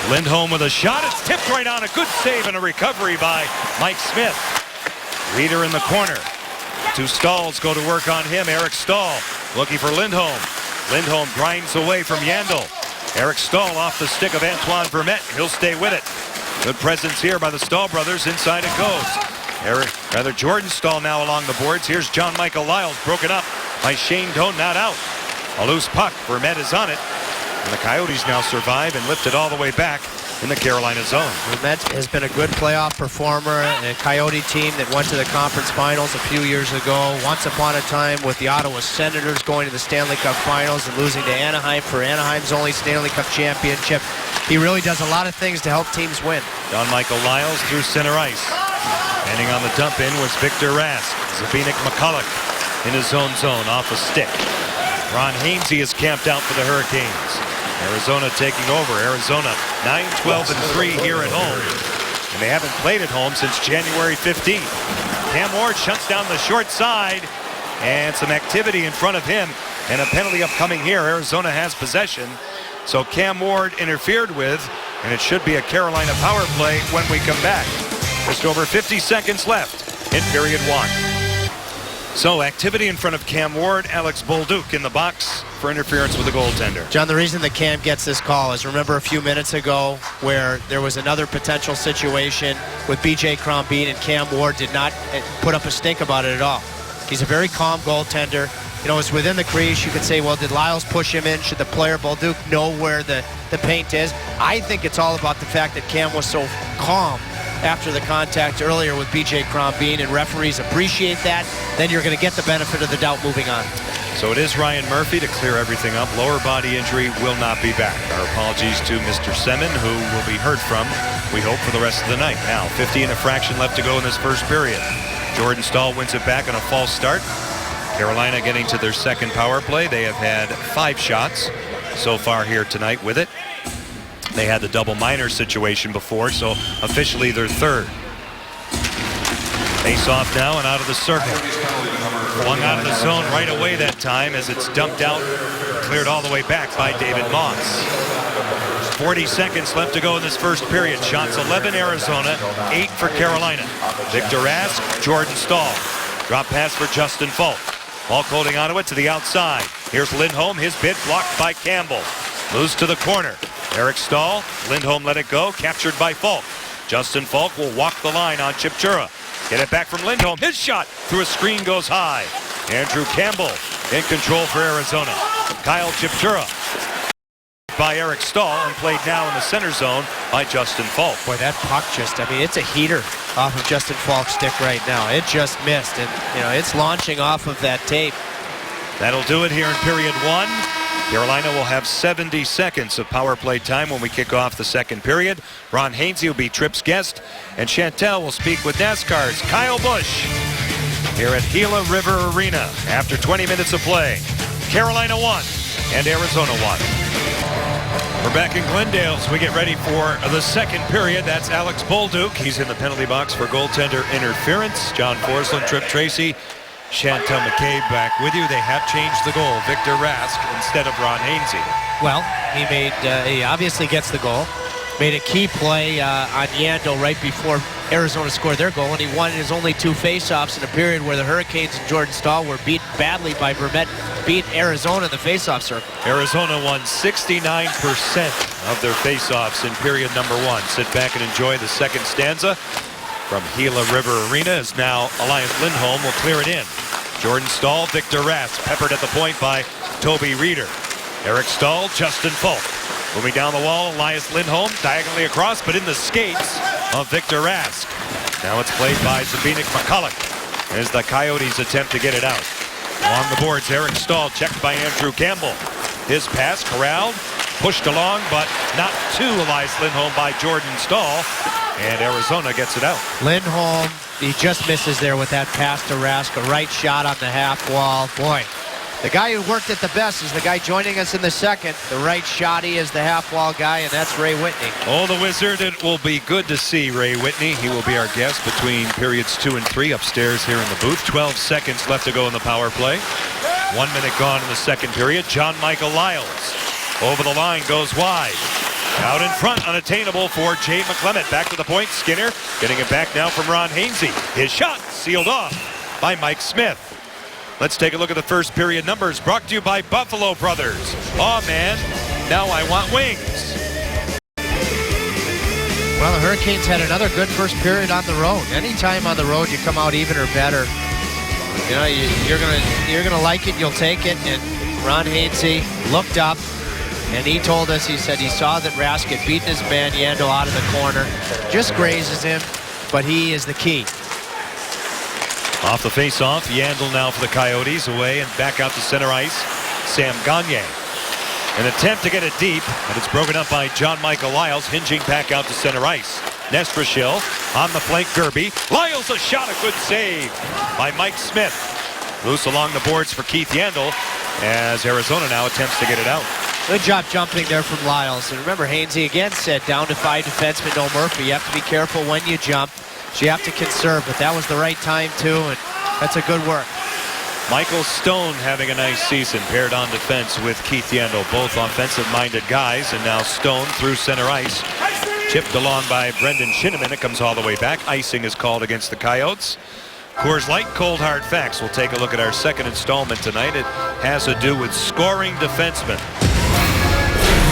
Lindholm with a shot. It's tipped right on. A good save and a recovery by Mike Smith. Reeder in the corner. Two Stalls go to work on him. Eric Stahl looking for Lindholm. Lindholm grinds away from Yandel. Eric Stahl off the stick of Antoine Vermette. He'll stay with it. Good presence here by the Stahl brothers. Inside it goes. Jordan Stahl now along the boards. Here's John Michael Lyles, broken up by Shane Doan, not out. A loose puck. Vermette is on it. And the Coyotes now survive and lift it all the way back in the Carolina zone. Vermette has been a good playoff performer, a Coyote team that went to the conference finals a few years ago. Once upon a time with the Ottawa Senators going to the Stanley Cup finals and losing to Anaheim for Anaheim's only Stanley Cup championship. He really does a lot of things to help teams win. John Michael Lyles through center ice. Standing on the dump in was Victor Rask. Zbynek McCulloch in his own zone off a stick. Ron Hainsey is camped out for the Hurricanes. Arizona taking over. Arizona 9-12-3 here at home. And they haven't played at home since January 15th. Cam Ward shuts down the short side. And some activity in front of him. And a penalty upcoming here. Arizona has possession. So Cam Ward interfered with. And it should be a Carolina power play when we come back. Just over 50 seconds left in period one. So activity in front of Cam Ward. Alex Bolduc in the box for interference with the goaltender. John, the reason that Cam gets this call is, remember a few minutes ago where there was another potential situation with B.J. Crombeen, and Cam Ward did not put up a stink about it at all. He's a very calm goaltender. It's within the crease. You could say, well, did Lyles push him in? Should the player, Bolduc, know where the paint is? I think it's all about the fact that Cam was so calm after the contact earlier with B.J. Crombeen, and referees appreciate that. Then you're going to get the benefit of the doubt moving on. So it is Ryan Murphy to clear everything up. Lower body injury, will not be back. Our apologies to Mr. Semin, who will be heard from, we hope, for the rest of the night. Now, 50 and a fraction left to go in this first period. Jordan Stahl wins it back on a false start. Carolina getting to their second power play. They have had 5 shots so far here tonight with it. They had the double minor situation before, so officially their third. Face off now and out of the circle. Flung out of the zone right away that time as it's dumped out, cleared all the way back by David Moss. 40 seconds left to go in this first period. Shots 11 Arizona, 8 for Carolina. Victor Rask, Jordan Stahl. Drop pass for Justin Falk. Falk holding onto it to the outside. Here's Lindholm, his bid blocked by Campbell. Moves to the corner. Eric Stahl, Lindholm let it go, captured by Falk. Justin Falk will walk the line on Chip Chura. Get it back from Lindholm. His shot through a screen goes high. Andrew Campbell in control for Arizona. Kyle Chipchura by Eric Stahl and played now in the center zone by Justin Falk. Boy, that puck it's a heater off of Justin Falk's stick right now. It just missed, and it's launching off of that tape. That'll do it here in period one. Carolina will have 70 seconds of power play time when we kick off the second period. Ron Hainsey will be Tripp's guest, and Chantel will speak with NASCAR's Kyle Busch here at Gila River Arena after 20 minutes of play. Carolina 1 and Arizona 1. We're back in Glendale as we get ready for the second period. That's Alex Bolduc. He's in the penalty box for goaltender interference. John Forslund, Tripp Tracy, Chantel McCabe back with you. They have changed the goal. Victor Rask instead of Ron Hainsey. Well, he obviously gets the goal. made a key play on Yandle right before Arizona scored their goal, and he won his only 2 faceoffs in a period where the Hurricanes and Jordan Staal were beaten badly by Vermette, beat Arizona in the faceoff circle. Arizona won 69% of their faceoffs in period number 1. Sit back and enjoy the second stanza from Gila River Arena as now Elias Lindholm will clear it in. Jordan Staal, Victor Rask, peppered at the point by Toby Reeder. Eric Staal, Justin Falk. Moving down the wall, Elias Lindholm diagonally across, but in the skates of Victor Rask. Now it's played by Zbynek McCulloch as the Coyotes attempt to get it out. Along the boards, Eric Staal checked by Andrew Campbell. His pass corralled, pushed along, but not to Elias Lindholm by Jordan Staal. And Arizona gets it out. Lindholm, he just misses there with that pass to Rask, a right shot on the half wall. Boy, the guy who worked it the best is the guy joining us in the second. The right shotty is the half wall guy, and that's Ray Whitney. Oh, the Wizard, it will be good to see Ray Whitney. He will be our guest between periods 2 and 3 upstairs here in the booth. 12 seconds left to go in the power play. 1 minute gone in the second period. John Michael Lyles over the line, goes wide. Out in front, unattainable for Jay McClement. Back to the point, Skinner getting it back now from Ron Hainsey. His shot sealed off by Mike Smith. Let's take a look at the first period numbers brought to you by Buffalo Brothers. Aw, man, now I want wings. Well, the Hurricanes had another good first period on the road. Anytime on the road you come out even or better, you know, you're gonna like it, you'll take it. And Ron Hainsey looked up, and he told us, he said he saw that Rask had beaten his man Yandle out of the corner. Just grazes him, but he is the key. Off the face-off, Yandle now for the Coyotes, away and back out to center ice. Sam Gagner. An attempt to get it deep, and it's broken up by John Michael Lyles, hinging back out to center ice. Nestrashil on the flank, Gerby. Lyles a shot, a good save by Mike Smith. Loose along the boards for Keith Yandle as Arizona now attempts to get it out. Good job jumping there from Lyles. And remember, Hainsey again said down to 5 defensemen, no Murphy. You have to be careful when you jump. So you have to conserve, but that was the right time too, and that's a good work. Michael Stone having a nice season, paired on defense with Keith Yandle, both offensive-minded guys, and now Stone through center ice. Chipped along by Brendan Shinnimin. It comes all the way back. Icing is called against the Coyotes. Coors Light, cold hard facts. We'll take a look at our second installment tonight. It has to do with scoring defensemen.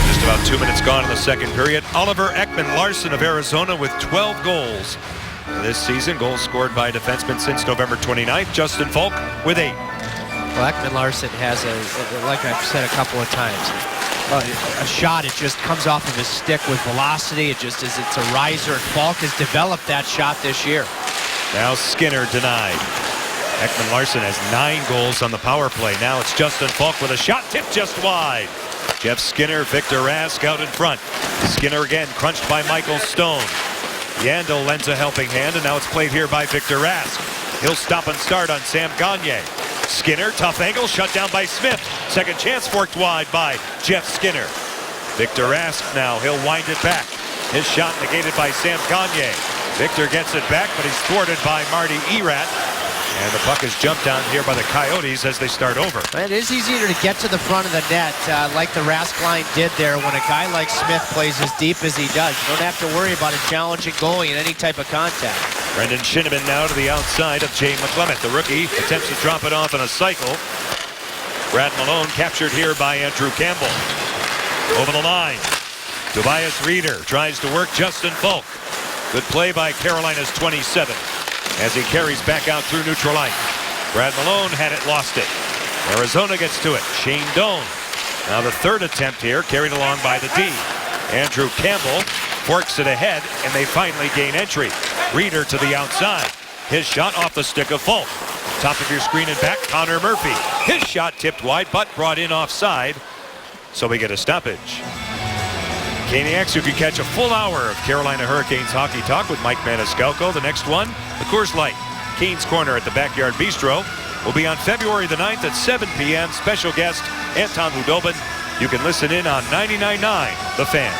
Just about 2 minutes gone in the second period. Oliver Ekman-Larsson of Arizona with 12 goals. This season, goals scored by defensemen since November 29th. Justin Falk with 8. Well, Ekman-Larsson has like I've said a couple of times, a shot, it just comes off of his stick with velocity. It's a riser, and Falk has developed that shot this year. Now Skinner denied. Ekman-Larsson has 9 goals on the power play. Now it's Justin Falk with a shot tipped just wide. Jeff Skinner, Victor Rask out in front. Skinner again crunched by Michael Stone. Yandle lends a helping hand, and now it's played here by Victor Rask. He'll stop and start on Sam Gagner. Skinner, tough angle, shut down by Smith. Second chance forked wide by Jeff Skinner. Victor Rask now, he'll wind it back. His shot negated by Sam Gagner. Victor gets it back, but he's thwarted by Marty Erat. And the puck is jumped down here by the Coyotes as they start over. It is easier to get to the front of the net like the Rask line did there when a guy like Smith plays as deep as he does. You don't have to worry about a challenging goalie in any type of contact. Brendan Shinnimin now to the outside of Jay McClement. The rookie attempts to drop it off in a cycle. Brad Malone captured here by Andrew Campbell. Over the line. Tobias Reeder tries to work Justin Falk. Good play by Carolina's 27. As he carries back out through neutral ice. Brad Malone had it, lost it. Arizona gets to it. Shane Doan. Now the third attempt here, carried along by the D. Andrew Campbell forks it ahead, and they finally gain entry. Reeder to the outside. His shot off the stick of Falk. Top of your screen and back, Connor Murphy. His shot tipped wide, but brought in offside. So we get a stoppage. Caniacs, you can catch a full hour of Carolina Hurricanes Hockey Talk with Mike Maniscalco. The next one, the Coors Light, Canes Corner at the Backyard Bistro, will be on February the 9th at 7 p.m. Special guest, Anton Hudobin. You can listen in on 99.9 The Fan.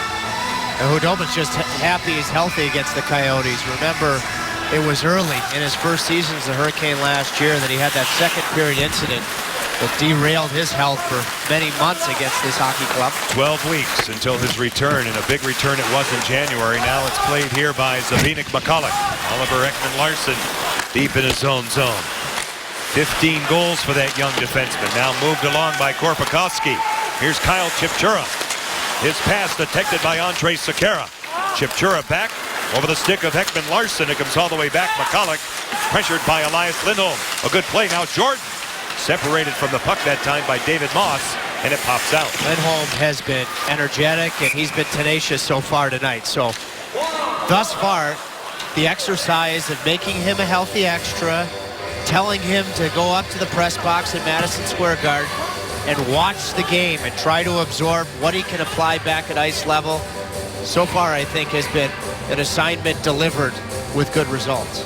And Hudobin's just happy he's healthy against the Coyotes. Remember, it was early in his first season as a Hurricane last year that he had that second period incident that derailed his health for many months against this hockey club. 12 weeks until his return, and a big return it was in January. Now it's played here by Zbynek McCulloch. Oliver Ekman-Larsson deep in his own zone. 15 goals for that young defenseman. Now moved along by Korpikoski. Here's Kyle Chipchura. His pass detected by Andrej Sekera. Chipchura back over the stick of Ekman-Larsson. It comes all the way back. McCulloch pressured by Elias Lindholm. A good play now. Jordan separated from the puck that time by David Moss, and it pops out. Lindholm has been energetic, and he's been tenacious so far tonight. So thus far, the exercise of making him a healthy extra, telling him to go up to the press box at Madison Square Garden and watch the game and try to absorb what he can apply back at ice level, so far I think has been an assignment delivered with good results.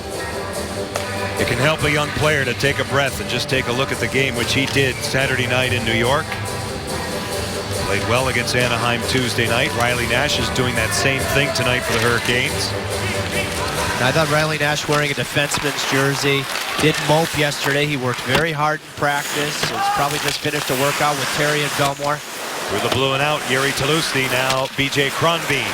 It can help a young player to take a breath and just take a look at the game, which he did Saturday night in New York. Played well against Anaheim Tuesday night. Riley Nash is doing that same thing tonight for the Hurricanes. I thought Riley Nash wearing a defenseman's jersey didn't mope yesterday. He worked very hard in practice. He's probably just finished a workout with Terry and Belmore. Through the blue and out, Yuri Talusny, now B.J. Kronbein.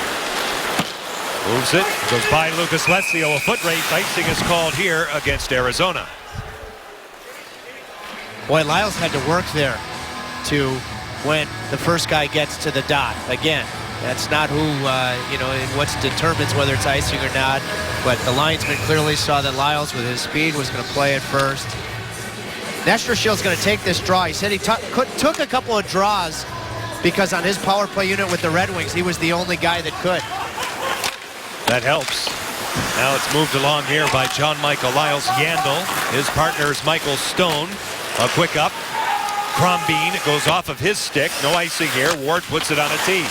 Moves it, goes by Lucas Lesio. A foot race, icing is called here against Arizona. Boy, Lyles had to work there to when the first guy gets to the dot. Again, that's not who, what determines whether it's icing or not. But the linesman clearly saw that Lyles, with his speed, was going to play it first. Nestrashil's going to take this draw. He said he took a couple of draws because on his power play unit with the Red Wings, he was the only guy that could. That helps. Now it's moved along here by John Michael Lyles Yandel. His partner is Michael Stone. A quick up. Kronbein goes off of his stick. No icing here. Ward puts it on a tee.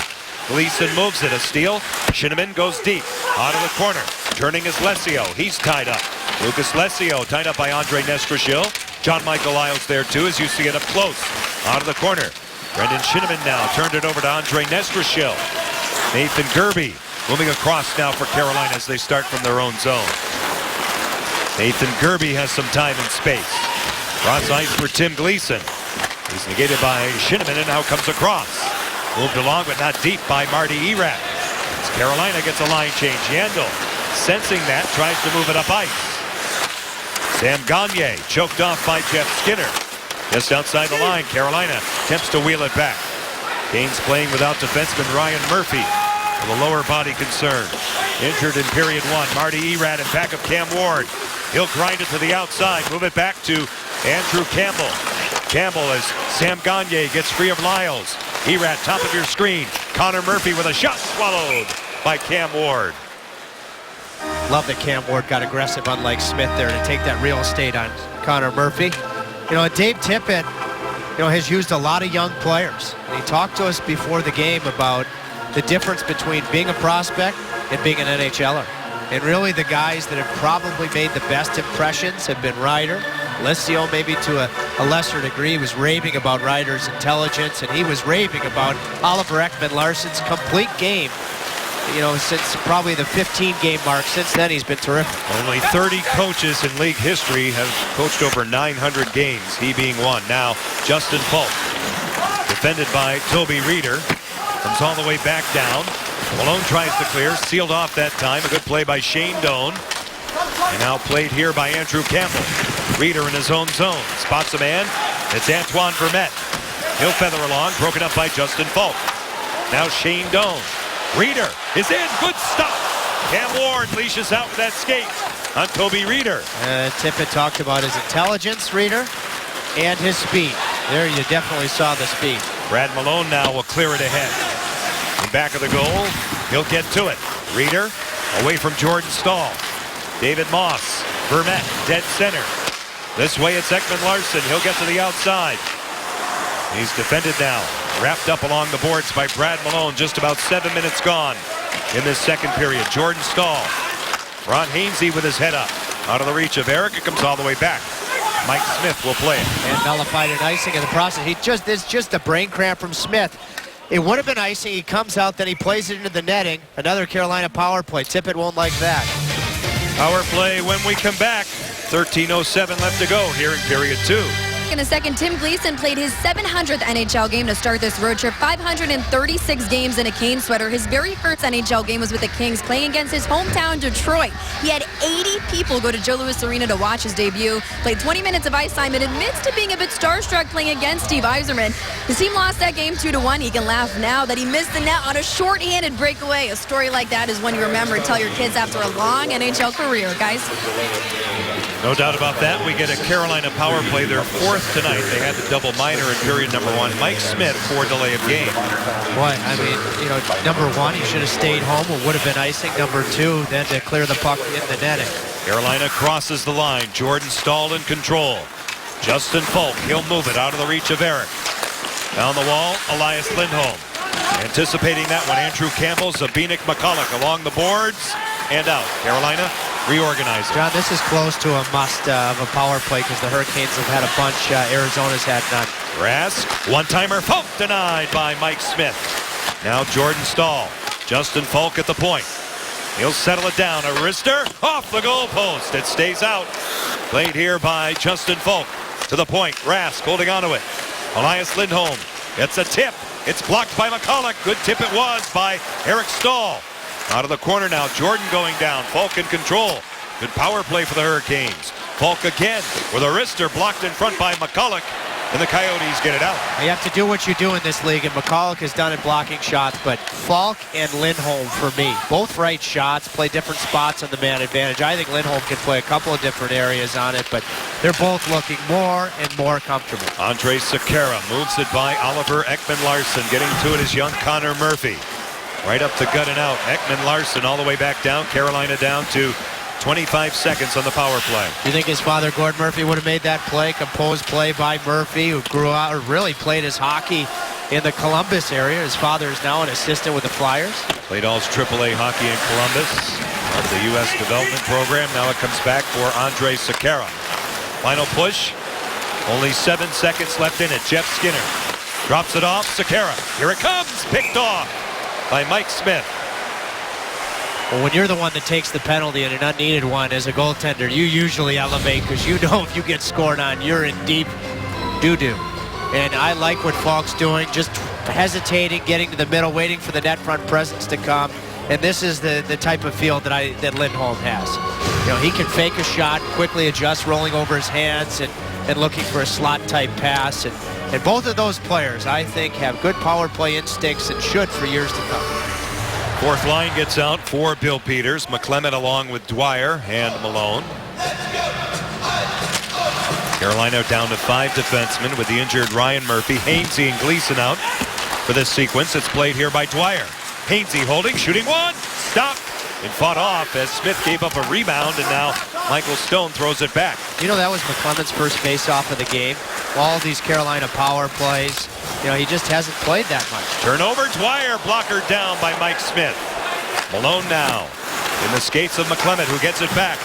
Gleason moves it. A steal. Shinniman goes deep. Out of the corner. Turning is Lesio. He's tied up. Lucas Lesio tied up by Andre Nestrashil. John Michael Lyles there too, as you see it up close. Out of the corner. Brendan Shinniman now turned it over to Andre Nestrashil. Nathan Gerbe moving across now for Carolina as they start from their own zone. Nathan Gerbe has some time and space. Cross ice for Tim Gleason. He's negated by Shinniman and now comes across. Moved along but not deep by Marty Erat. As Carolina gets a line change. Yandel, sensing that, tries to move it up ice. Sam Gagner choked off by Jeff Skinner. Just outside the line, Carolina attempts to wheel it back. Canes playing without defenseman Ryan Murphy. The lower body concern. Injured in period one. Marty Erat in back of Cam Ward. He'll grind it to the outside. Move it back to Andrew Campbell. Campbell as Sam Gagner gets free of Lyles. Erat, top of your screen. Connor Murphy with a shot swallowed by Cam Ward. Love that Cam Ward got aggressive, unlike Smith there, to take that real estate on Connor Murphy. Dave Tippett, has used a lot of young players. And he talked to us before the game about the difference between being a prospect and being an NHLer. And really the guys that have probably made the best impressions have been Ryder. Lesio, maybe to a lesser degree, was raving about Ryder's intelligence, and he was raving about Oliver Ekman-Larsson's complete game. Since probably the 15-game mark. Since then, he's been terrific. Only 30 coaches in league history have coached over 900 games, he being one. Now, Justin Falk, defended by Toby Reeder. Comes all the way back down. Malone tries to clear, sealed off that time. A good play by Shane Doan. And now played here by Andrew Campbell. Reeder in his own zone. Spots a man. It's Antoine Vermette. He'll feather along, broken up by Justin Falk. Now Shane Doan. Reeder is in. Good stop. Cam Ward leashes out with that skate on Toby Reeder. Tippett talked about his intelligence, Reeder, and his speed. There you definitely saw the speed. Brad Malone now will clear it ahead. In back of the goal, he'll get to it. Reeder away from Jordan Staal. David Moss, Vermette, dead center. This way it's Ekman-Larsson. He'll get to the outside. He's defended now. Wrapped up along the boards by Brad Malone. Just about 7 minutes gone in this second period. Jordan Staal. Ron Hainsey with his head up. Out of the reach of Eric. It comes all the way back. Mike Smith will play it. And nullified an icing in the process. It's just a brain cramp from Smith. It would have been icing. He comes out, then he plays it into the netting. Another Carolina power play. Tippett won't like that. Power play when we come back. 13:07 left to go here in period two. Back in a second, Tim Gleason played his 700th NHL game to start this road trip. 536 games in a Canes sweater. His very first NHL game was with the Kings, playing against his hometown Detroit. He had 80 people go to Joe Louis Arena to watch his debut. Played 20 minutes of ice time and admits to being a bit starstruck playing against Steve Yzerman. His team lost that game 2-1. He can laugh now that he missed the net on a short-handed breakaway. A story like that is one you remember and tell your kids after a long NHL career, guys. No doubt about that. We get a Carolina power play, their fourth tonight. They had the double minor in period number 1. Mike Smith for delay of game. Boy, I mean, number 1, he should have stayed home. It would have been icing. Number 2, then to clear the puck in the netting. Carolina crosses the line. Jordan Staal in control. Justin Falk, he'll move it out of the reach of Eric. Down the wall, Elias Lindholm. Anticipating that one, Andrew Campbell, Zbynek McCulloch along the boards and out. Carolina reorganizing. John, this is close to a must of a power play because the Hurricanes have had a bunch. Arizona's had none. Rask, one-timer, Falk denied by Mike Smith. Now Jordan Staal. Justin Falk at the point. He'll settle it down. A wrister off the goal post. It stays out. Played here by Justin Falk. To the point. Rask holding onto it. Elias Lindholm gets a tip. It's blocked by McCulloch. Good tip it was by Eric Staal. Out of the corner now. Jordan going down. Falk in control. Good power play for the Hurricanes. Falk again with a wrister blocked in front by McCulloch. And the Coyotes get it out. You have to do what you do in this league, and McCulloch has done it blocking shots, but Falk and Lindholm for me, both right shots, play different spots on the man advantage. I think Lindholm can play a couple of different areas on it, but they're both looking more and more comfortable. Andre Sekera moves it by Oliver Ekman-Larsson. Getting to it is young Connor Murphy. Right up the gut and out. Ekman-Larsson all the way back down. Carolina down to 25 seconds on the power play. You think his father, Gord Murphy, would have made that play? Composed play by Murphy, who grew out, or really played his hockey in the Columbus area. His father is now an assistant with the Flyers. Played all his AAA hockey in Columbus of the U.S. development program. Now it comes back for Andre Sekera. Final push. Only 7 seconds left in it. Jeff Skinner drops it off. Sekera. Here it comes. Picked off by Mike Smith. Well, when you're the one that takes the penalty and an unneeded one as a goaltender, you usually elevate because you know if you get scored on, you're in deep doo-doo. And I like what Falk's doing, just hesitating, getting to the middle, waiting for the net front presence to come. And this is the type of field that Lindholm has. He can fake a shot, quickly adjust, rolling over his hands and looking for a slot-type pass. And both of those players, I think, have good power play instincts and should for years to come. Fourth line gets out for Bill Peters. McClement along with Dwyer and Malone. Carolina down to 5 defensemen with the injured Ryan Murphy. Hainsey and Gleason out for this sequence. It's played here by Dwyer. Hainsey holding, shooting one, stopped, and fought off as Smith gave up a rebound, and now Michael Stone throws it back. That was McClement's first face-off of the game. All these Carolina power plays. He just hasn't played that much. Turnover, Dwyer blocker down by Mike Smith. Malone now in the skates of McClement, who gets it back.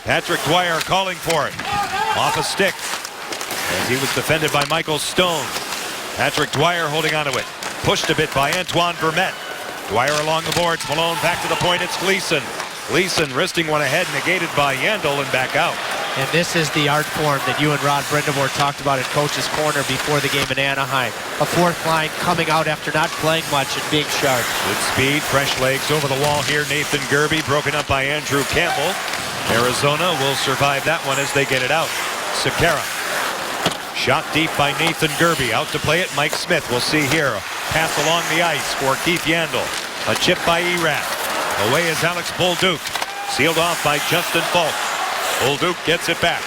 Patrick Dwyer calling for it. Off a stick as he was defended by Michael Stone. Patrick Dwyer holding onto it. Pushed a bit by Antoine Vermette. Dwyer along the boards. Malone back to the point. It's Gleason. Gleason wristing one ahead, negated by Yandel and back out. And this is the art form that you and Rod Brindamore talked about in Coach's Corner before the game in Anaheim. A fourth line coming out after not playing much and being sharp. Good speed, fresh legs over the wall here. Nathan Gerby broken up by Andrew Campbell. Arizona will survive that one as they get it out. Sekera. Shot deep by Nathan Gerby. Out to play it, Mike Smith. We'll see here. A pass along the ice for Keith Yandel. A chip by Erat. Away is Alex Bolduc. Sealed off by Justin Falk. Bolduc gets it back.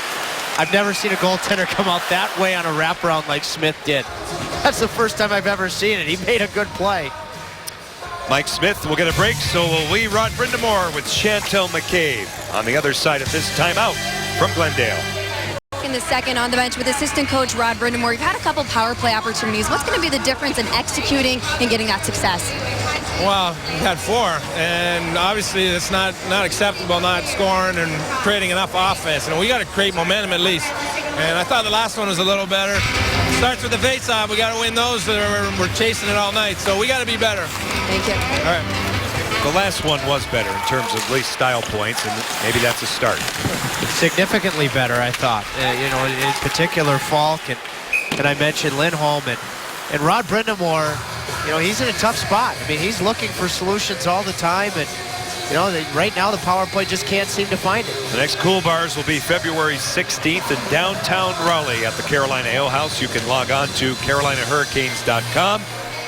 I've never seen a goaltender come out that way on a wraparound like Smith did. That's the first time I've ever seen it. He made a good play. Mike Smith will get a break, so will we. Rod Brindamore with Chantel McCabe on the other side of this timeout from Glendale. In the second on the bench with assistant coach Rod Brindamore. You've had a couple power play opportunities. What's going to be the difference in executing and getting that success? Well, we had 4, and obviously it's not acceptable not scoring and creating enough offense. We got to create momentum at least. And I thought the last one was a little better. It starts with the face-off. We got to win those. We're chasing it all night, so we got to be better. Thank you. All right. The last one was better in terms of at least style points, and maybe that's a start. Significantly better, I thought. You know, in particular, Falk, and I mentioned Lindholm, and Rod Brindamore, you know, he's in a tough spot. I mean, he's looking for solutions all the time, and, you know, right now the power play just can't seem to find it. The next Cool Bars will be February 16th in downtown Raleigh at the Carolina Ale House. You can log on to CarolinaHurricanes.com.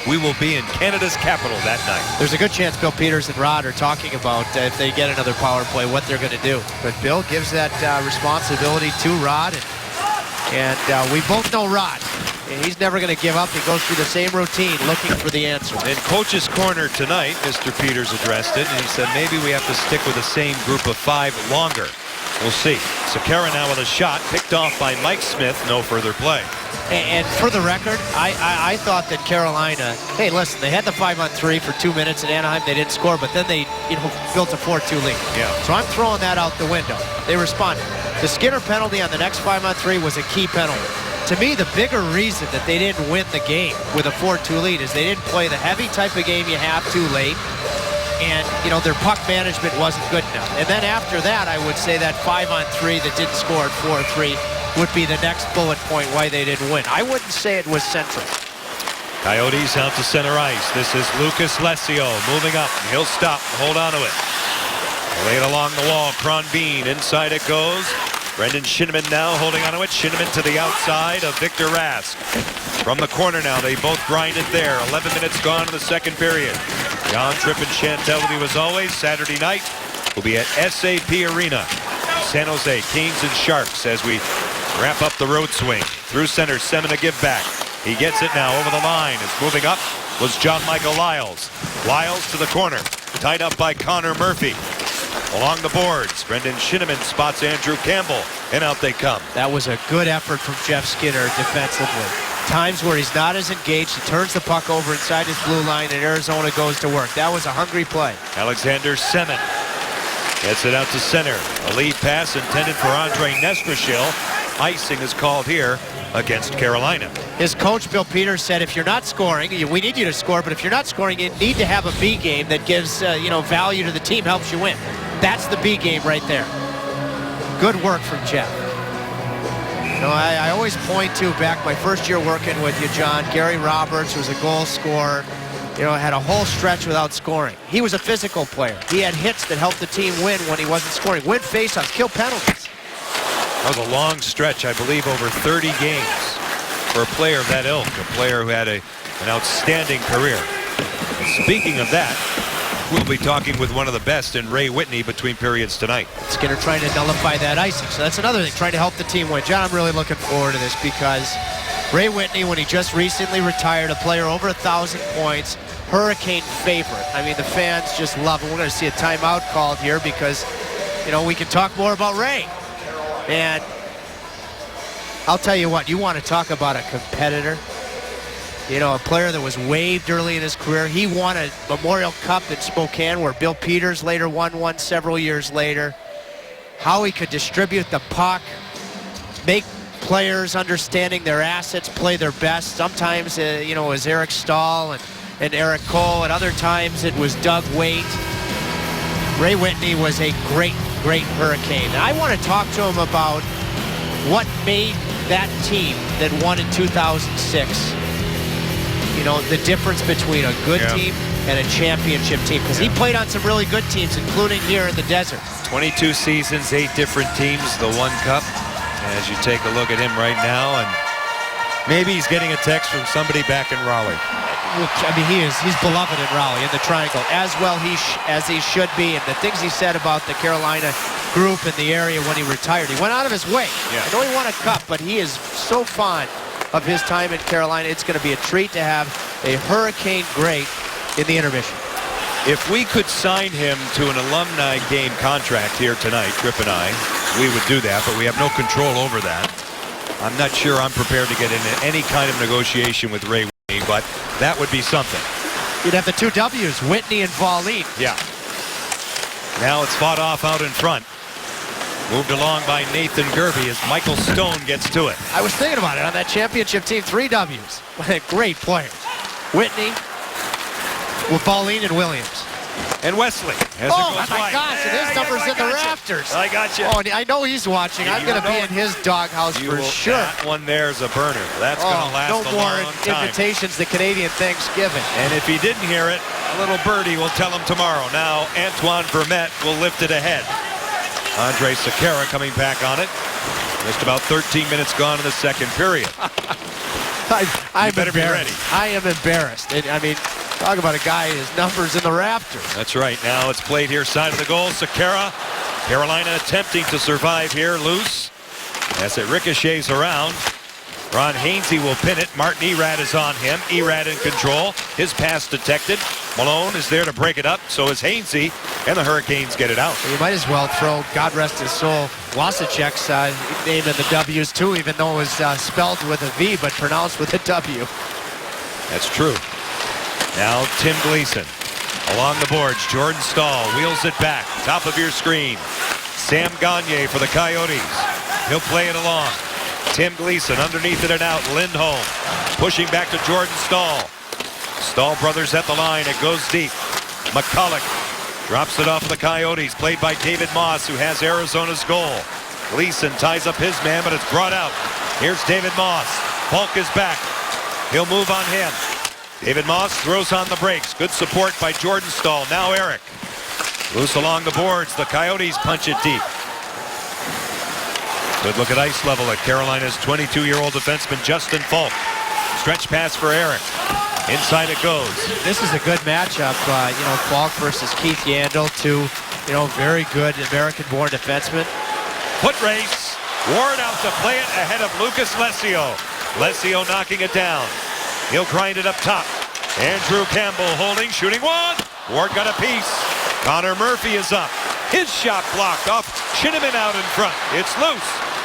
We will be in Canada's capital that night. There's a good chance Bill Peters and Rod are talking about if they get another power play, what they're going to do. But Bill gives that responsibility to Rod, and we both know Rod. He's never going to give up. He goes through the same routine looking for the answer. In Coach's Corner tonight, Mr. Peters addressed it, and he said maybe we have to stick with the same group of 5 longer. We'll see. Sakara now with a shot, picked off by Mike Smith. No further play. And for the record, I thought that Carolina, hey, listen, they had the 5-on-3 for 2 minutes at Anaheim. They didn't score, but then they, you know, built a 4-2 lead. Yeah. So I'm throwing that out the window. They responded. The Skinner penalty on the next 5-on-3 was a key penalty. To me, the bigger reason that they didn't win the game with a 4-2 lead is they didn't play the heavy type of game you have too late. And, you know, their puck management wasn't good enough. And then after that, I would say that 5-on-3 that didn't score at 4-3 would be the next bullet point why they didn't win. I wouldn't say it was central. Coyotes out to center ice. This is Lucas Lesio moving up. He'll stop and hold on to it. Laid along the wall, Cronbean. Inside it goes. Brendan Shinnimin now holding on to it. Shinnimin to the outside of Victor Rask. From the corner now, they both grind it there. 11 minutes gone in the second period. John Tripp and Chantel with you as always. Saturday night will be at SAP Arena. San Jose, Kings and Sharks as we wrap up the road swing. Through center, Semin a give back. He gets it now over the line. It's moving up was John Michael Lyles. Lyles to the corner. Tied up by Connor Murphy. Along the boards, Brendan Shinnimin spots Andrew Campbell, and out they come. That was a good effort from Jeff Skinner defensively. Times where he's not as engaged, he turns the puck over inside his blue line, and Arizona goes to work. That was a hungry play. Alexander Semin gets it out to center. A lead pass intended for Andre Nestrashil. Icing is called here against Carolina. His coach, Bill Peters, said if you're not scoring, we need you to score, but if you're not scoring, you need to have a B game that gives value to the team, helps you win. That's the B game right there. Good work from Jeff. You know, I always point to back my first year working with you, John. Gary Roberts was a goal scorer. You know, had a whole stretch without scoring. He was a physical player. He had hits that helped the team win when he wasn't scoring. Win faceoffs, kill penalties. That was a long stretch, I believe, over 30 games for a player of that ilk, a player who had an outstanding career. Speaking of that, we'll be talking with one of the best in Ray Whitney between periods tonight. Skinner trying to nullify that icing. So that's another thing, trying to help the team win. John, I'm really looking forward to this because Ray Whitney, when he just recently retired, a player over 1,000 points, Hurricane favorite. I mean, the fans just love him. We're going to see a timeout called here because, you know, we can talk more about Ray. And I'll tell you what, you want to talk about a competitor. You know, a player that was waived early in his career. He won a Memorial Cup in Spokane where Bill Peters later won one several years later. How he could distribute the puck, make players understanding their assets, play their best. Sometimes, it was Eric Stahl and Eric Cole. At other times, it was Doug Waite. Ray Whitney was a great, great Hurricane. And I want to talk to him about what made that team that won in 2006. You know, the difference between a good team and a championship team. Because he played on some really good teams, including here in the desert. 22 seasons, 8 different teams, the one cup. As you take a look at him right now, and maybe he's getting a text from somebody back in Raleigh. I mean, he's beloved in Raleigh, in the Triangle, as well as he should be. And the things he said about the Carolina group in the area when he retired, he went out of his way. Yeah. I know he won a cup, but he is so fond of his time in Carolina. It's going to be a treat to have a Hurricane great in the intermission. If we could sign him to an alumni game contract here tonight, Tripp and I, we would do that, but we have no control over that. I'm not sure I'm prepared to get into any kind of negotiation with Ray Whitney, but that would be something. You'd have the two W's, Whitney and Volleen. Yeah. Now it's fought off out in front. Moved along by Nathan Gerby as Michael Stone gets to it. I was thinking about it on that championship team, 3 W's. Great players. Whitney with Volleen and Williams. And Wesley. As Oh, it goes my wide. gosh, and his number's in the rafters. I got you. Oh, and I know he's watching. I'm going to be in his doghouse for sure. That one there's a burner. That's going to last no a more long time. invitations to Canadian Thanksgiving. And if he didn't hear it, a little birdie will tell him tomorrow. Now Antoine Vermette will lift it ahead. Andre Sekera coming back on it. Just about 13 minutes gone in the second period. I'm better be embarrassed. ready. I am embarrassed. I mean, talk about a guy, his numbers in the rafters. That's right. Now it's played here side of the goal. Sekera. Carolina attempting to survive here. Loose. As it ricochets around. Ron Hainsey will pin it. Martin Erad is on him. Erad in control. His pass detected. Malone is there to break it up. So is Hainsey. And the Hurricanes get it out. You might as well throw, God rest his soul, Wasicek's name in the W's too, even though it was spelled with a V but pronounced with a W. That's true. Now Tim Gleason along the boards. Jordan Stahl wheels it back. Top of your screen. Sam Gagne for the Coyotes. He'll play it along. Tim Gleason underneath it and out. Lindholm pushing back to Jordan Stahl. Stahl brothers at the line. It goes deep. McCulloch drops it off the Coyotes. Played by David Moss, who has Arizona's goal. Gleason ties up his man, but it's brought out. Here's David Moss. Falk is back. He'll move on him. David Moss throws on the brakes. Good support by Jordan Stahl. Now Eric. Loose along the boards. The Coyotes punch it deep. Good look at ice level at Carolina's 22-year-old defenseman Justin Falk. Stretch pass for Eric. Inside it goes. This is a good matchup, Falk versus Keith Yandel, two, very good American-born defensemen. Foot race. Ward out to play it ahead of Lucas Lesio. Lesio knocking it down. He'll grind it up top. Andrew Campbell holding, shooting one. Ward got a piece. Connor Murphy is up. His shot blocked off. Shinniman out in front. It's loose.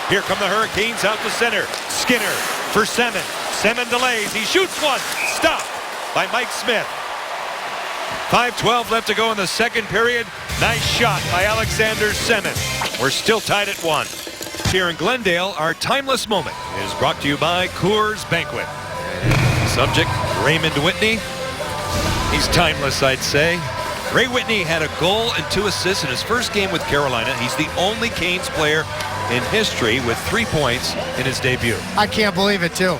Here come the Hurricanes out to center. Skinner for Semin. Semin delays. He shoots one. Stopped by Mike Smith. 5:12 left to go in the second period. Nice shot by Alexander Semin. We're still tied at 1. Here in Glendale, our timeless moment is brought to you by Coors Banquet. Subject, Raymond Whitney. He's timeless, I'd say. Ray Whitney had a goal and 2 assists in his first game with Carolina. He's the only Canes player in history with 3 points in his debut. I can't believe it, too.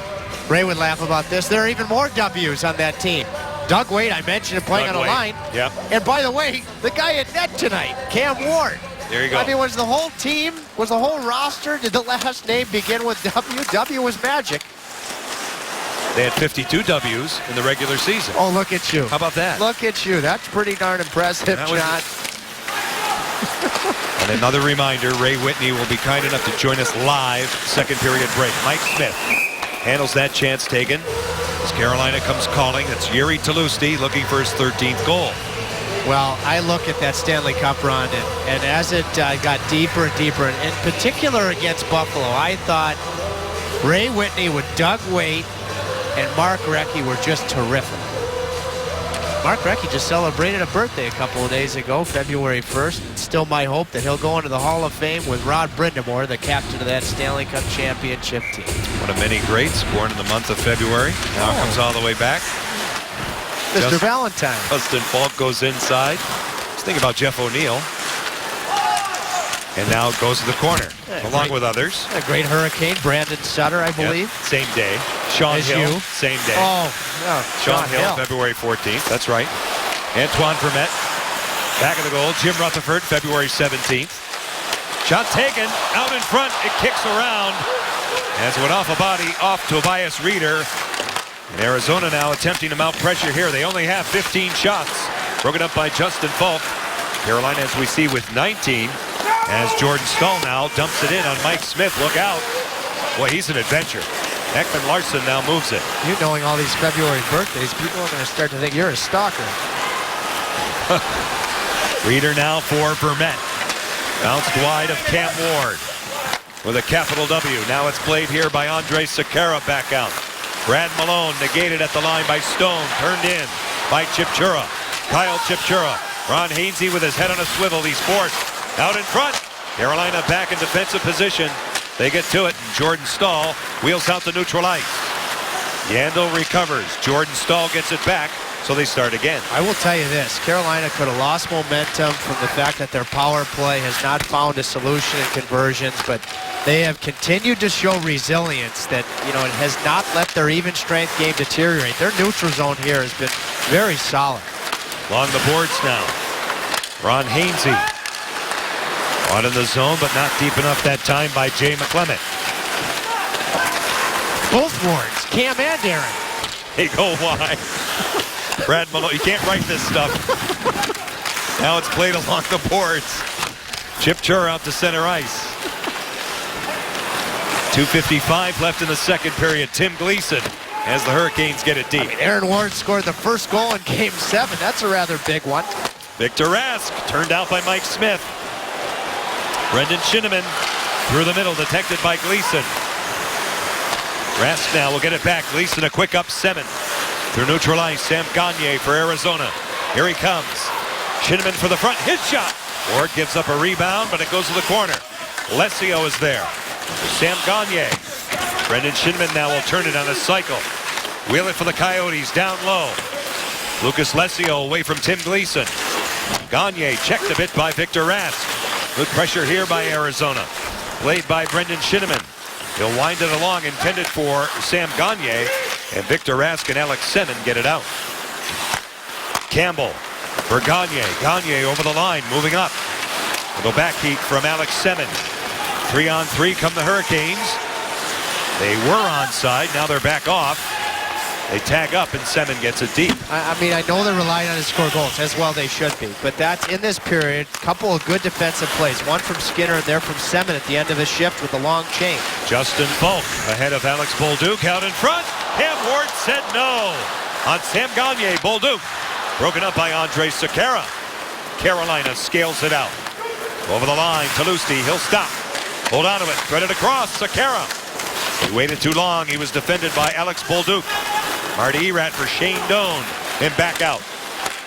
Ray would laugh about this. There are even more W's on that team. Doug Wade, I mentioned him playing on a line. Yep. And by the way, the guy at net tonight, Cam Ward. There you go. I mean, was the whole team, was the whole roster, did the last name begin with W? W was magic. They had 52 W's in the regular season. Oh, look at you. How about that? Look at you. That's pretty darn impressive, That was- John. And another reminder, Ray Whitney will be kind enough to join us live, second period break. Mike Smith handles that chance taken as Carolina comes calling. It's Yuri Talusti looking for his 13th goal. Well, I look at that Stanley Cup run, and as it got deeper and deeper, and in particular against Buffalo, I thought Ray Whitney with Doug Weight and Mark Recchi were just terrific. Mark Recchi just celebrated a birthday a couple of days ago, February 1st. It's still my hope that he'll go into the Hall of Fame with Rod Brindamore, the captain of that Stanley Cup championship team. One of many greats, born in the month of February. Now it comes all the way back. Mr. Valentine. Justin Falk goes inside. Just think about Jeff O'Neill. And now it goes to the corner, along with others. A great Hurricane, Brandon Sutter, I believe. Yep, same day. Sean As Hill, you. same day. Oh, no, Sean Hill, February 14th. That's right. Antoine Vermette, back of the goal. Jim Rutherford, February 17th. Shot taken, out in front. It kicks around. As it went off a body, off Tobias Reeder. And Arizona now attempting to mount pressure here. They only have 15 shots. Broken up by Justin Falk. Carolina, as we see, with 19. As Jordan Stahl now dumps it in on Mike Smith. Look out. Boy, he's an adventure. Ekman Larson now moves it. You knowing all these February birthdays, people are going to start to think you're a stalker. Reeder now for Vermette. Bounced wide of Cam Ward with a capital W. Now it's played here by Andre Sekera back out. Brad Malone negated at the line by Stone. Turned in by Chipchura. Kyle Chipchura. Ron Hainsey with his head on a swivel. He's forced out in front. Carolina back in defensive position. They get to it. And Jordan Stahl wheels out to neutral ice. Yandel recovers. Jordan Stahl gets it back. So they start again. I will tell you this, Carolina could have lost momentum from the fact that their power play has not found a solution in conversions, but they have continued to show resilience that, it has not let their even strength game deteriorate. Their neutral zone here has been very solid. Along the boards now. Ron Hainsey. On in the zone, but not deep enough that time by Jay McClement. Both wards, Cam and Aaron. They go wide. Brad Malone, you can't write this stuff. Now it's played along the boards. Chip Chur out to center ice. 2:55 left in the second period. Tim Gleason as the Hurricanes get it deep. Aaron Ward scored the first goal in Game 7. That's a rather big one. Victor Rask turned out by Mike Smith. Brendan Shinniman through the middle, detected by Gleason. Rask now will get it back. Gleason a quick up Semin. Through neutral ice, Sam Gagner for Arizona. Here he comes. Shinniman for the front. His shot. Ward gives up a rebound, but it goes to the corner. Lesio is there. Sam Gagner. Brendan Shinniman now will turn it on a cycle. Wheel it for the Coyotes down low. Lucas Lesio away from Tim Gleason. Gagner checked a bit by Victor Rask. Good pressure here by Arizona. Played by Brendan Shinniman. He'll wind it along, intended for Sam Gagner, and Victor Rask and Alex Semin get it out. Campbell for Gagner. Gagner over the line, moving up. A little back heat from Alex Semin. 3-on-3 come the Hurricanes. They were onside, now they're back off. They tag up and Semin gets it deep. I know they're relying on to score goals, as well they should be. But that's in this period, a couple of good defensive plays. One from Skinner and there from Semin at the end of the shift with the long chain. Justin Falk ahead of Alex Bolduc out in front. Cam Ward said no. On Sam Gagner, Bolduc broken up by Andrej Sekera. Carolina scales it out. Over the line, Talusti, he'll stop. Hold on to it, threaded across, Sekera. He waited too long, he was defended by Alex Bolduc. Marty Erat for Shane Doan, and back out.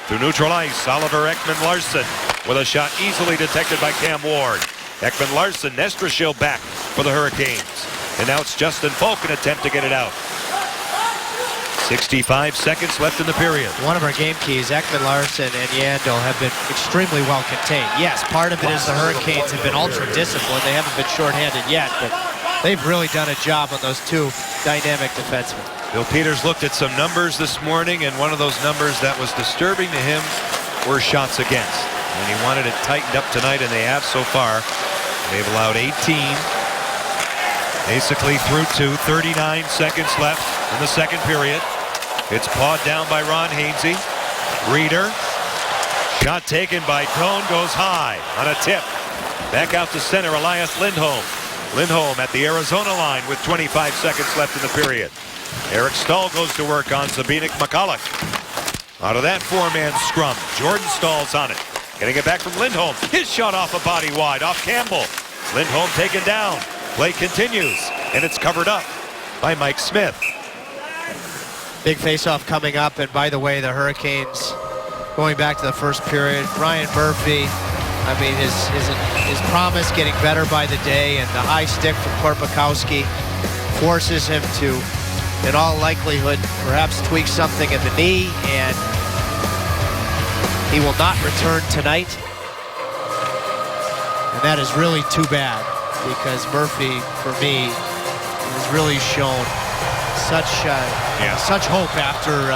Through neutral ice, Oliver Ekman-Larsson with a shot easily detected by Cam Ward. Ekman-Larsson, Nestrashil back for the Hurricanes. And now it's Justin Falk, an attempt to get it out. 65 seconds left in the period. One of our game keys, Ekman-Larsson and Yandel have been extremely well contained. Yes, part of it is the Hurricanes have been ultra disciplined. They haven't been shorthanded yet, but they've really done a job on those two dynamic defensemen. Bill Peters looked at some numbers this morning, and one of those numbers that was disturbing to him were shots against. And he wanted it tightened up tonight, and they have so far. They've allowed 18. Basically through 39 seconds left in the second period. It's pawed down by Ron Hainsey. Reeder. Shot taken by Doan, goes high on a tip. Back out to center, Elias Lindholm. Lindholm at the Arizona line with 25 seconds left in the period. Eric Stahl goes to work on Zbynek McCulloch. Out of that four-man scrum, Jordan Stahl's on it. Getting it back from Lindholm. His shot off a body wide, off Campbell. Lindholm taken down. Play continues, and it's covered up by Mike Smith. Big face-off coming up, and by the way, the Hurricanes, going back to the first period, Ryan Murphy, his promise getting better by the day, and the high stick from Korpakowski forces him to, in all likelihood, perhaps tweak something at the knee, and he will not return tonight. And that is really too bad, because Murphy, for me, has really shown such hope after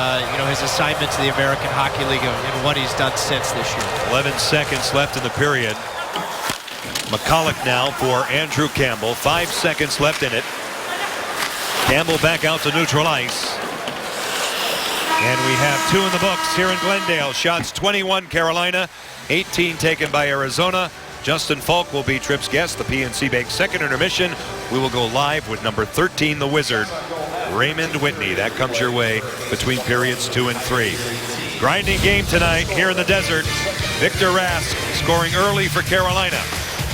his assignment to the American Hockey League and what he's done since this year. 11 seconds left in the period. McCulloch now for Andrew Campbell. 5 seconds left in it. Campbell back out to neutral ice. And we have two in the books here in Glendale. Shots 21 Carolina, 18 taken by Arizona. Justin Falk will be Tripp's guest. The PNC Bank second intermission. We will go live with number 13, the Wizard, Raymond Whitney. That comes your way between periods 2 and 3. Grinding game tonight here in the desert. Victor Rask scoring early for Carolina.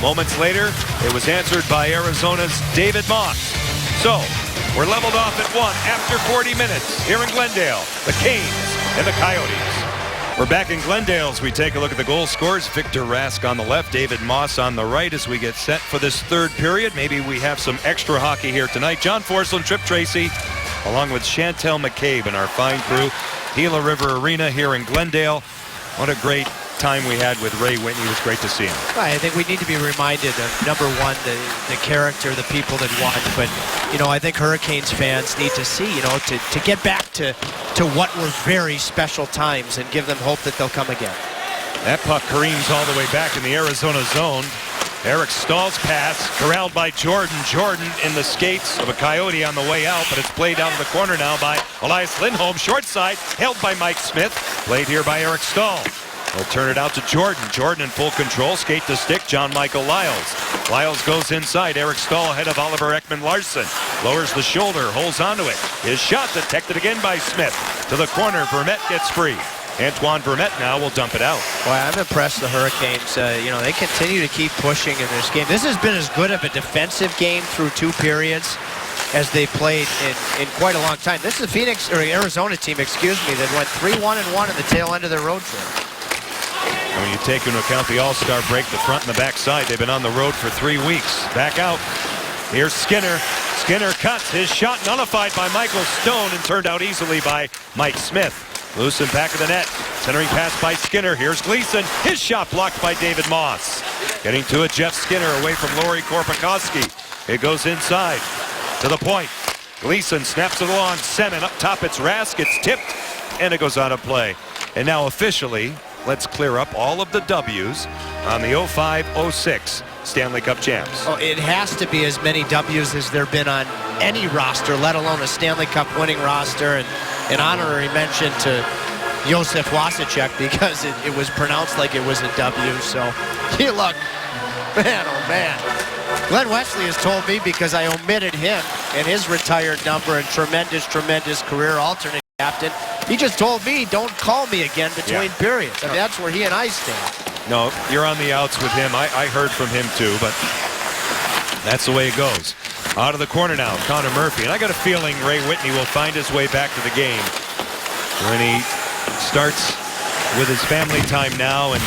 Moments later, it was answered by Arizona's David Moss. So, we're leveled off at 1 after 40 minutes here in Glendale. The Canes and the Coyotes. We're back in Glendale as we take a look at the goal scorers. Victor Rask on the left, David Moss on the right as we get set for this third period. Maybe we have some extra hockey here tonight. John Forslund, Tripp Tracy, along with Chantel McCabe and our fine crew. Gila River Arena here in Glendale. What a great time we had with Ray Whitney. It was great to see him. I think we need to be reminded of, number one, the character, the people that won. But, you know, I think Hurricanes fans need to see, you know, to get back to what were very special times and give them hope that they'll come again. That puck careens all the way back in the Arizona zone. Eric Stahl's pass corralled by Jordan. Jordan in the skates of a Coyote on the way out, but it's played out of the corner now by Elias Lindholm. Short side, held by Mike Smith. Played here by Eric Stahl. They'll turn it out to Jordan. Jordan in full control. Skate to stick. John Michael Lyles. Lyles goes inside. Eric Stahl ahead of Oliver Ekman-Larsson. Lowers the shoulder. Holds onto it. His shot detected again by Smith. To the corner. Vermette gets free. Antoine Vermette now will dump it out. Boy, I'm impressed the Hurricanes. You know, they continue to keep pushing in this game. This has been as good of a defensive game through 2 periods as they played in quite a long time. This is a Arizona team, excuse me, that went 3-1-1 in the tail end of their road trip. And when you take into account the All-Star break, the front and the back side, they've been on the road for 3 weeks. Back out. Here's Skinner. Skinner cuts. His shot nullified by Michael Stone and turned out easily by Mike Smith. Loose in back of the net. Centering pass by Skinner. Here's Gleason. His shot blocked by David Moss. Getting to it, Jeff Skinner away from Lori Korpikoski. It goes inside to the point. Gleason snaps it along. Semin up top. It's Rask. It's tipped. And it goes out of play. And now officially, let's clear up all of the W's on the 05-06 Stanley Cup champs. Oh, it has to be as many W's as there have been on any roster, let alone a Stanley Cup winning roster. And an honorary mention to Josef Wasicek because it was pronounced like it was a W. So, you look, man, oh man. Glenn Wesley has told me because I omitted him and his retired number and tremendous career alternate captain. He just told me, don't call me again between periods. And that's where he and I stand. No, you're on the outs with him. I heard from him too, but that's the way it goes. Out of the corner now, Connor Murphy. And I got a feeling Ray Whitney will find his way back to the game when he starts with his family time now and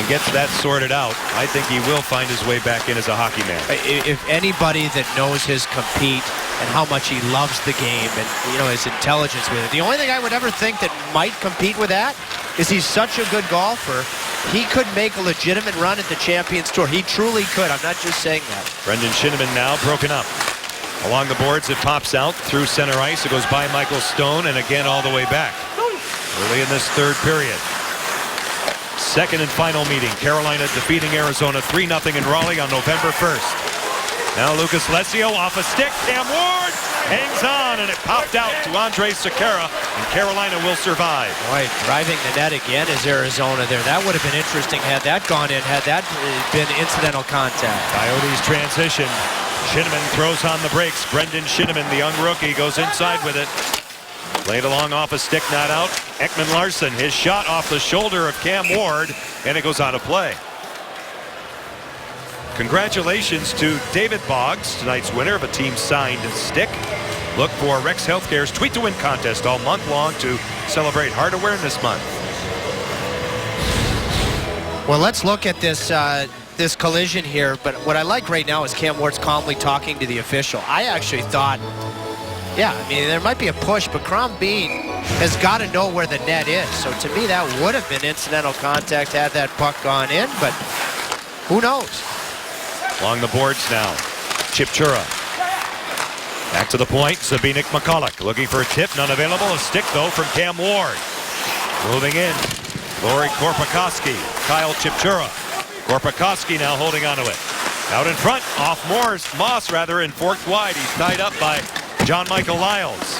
gets that sorted out. I think he will find his way back in as a hockey man. If anybody that knows his compete and how much he loves the game and, you know, his intelligence with it. The only thing I would ever think that might compete with that is he's such a good golfer. He could make a legitimate run at the Champions Tour. He truly could. I'm not just saying that. Brendan Shinnimin now broken up. Along the boards, it pops out through center ice. It goes by Michael Stone and again all the way back. Early in this third period. Second and final meeting. Carolina defeating Arizona 3-0 in Raleigh on November 1st. Now Lucas Lesio off a stick. Cam Ward hangs on, and it popped out to Andre Sekera, and Carolina will survive. Right, driving the net again is Arizona there. That would have been interesting had that gone in, had that been incidental contact. Coyotes transition. Shinnimin throws on the brakes. Brendan Shinnimin, the young rookie, goes inside with it. Played along off a stick, not out. Ekman-Larsson, his shot off the shoulder of Cam Ward, and it goes out of play. Congratulations to David Boggs, tonight's winner of a team-signed stick. Look for Rex Healthcare's Tweet to Win contest all month long to celebrate Heart Awareness Month. Well, let's look at this collision here, but what I like right now is Cam Ward's calmly talking to the official. I actually thought, yeah, I mean, there might be a push, but Crombie has got to know where the net is. So to me, that would have been incidental contact had that puck gone in, but who knows? Along the boards now, Chipchura. Back to the point, Zbynek McCulloch looking for a tip, none available. A stick though from Cam Ward. Moving in, Lori Korpikoski, Kyle Chipchura. Korpikoski now holding onto it. Out in front, off Moss and forked wide. He's tied up by John Michael Lyles.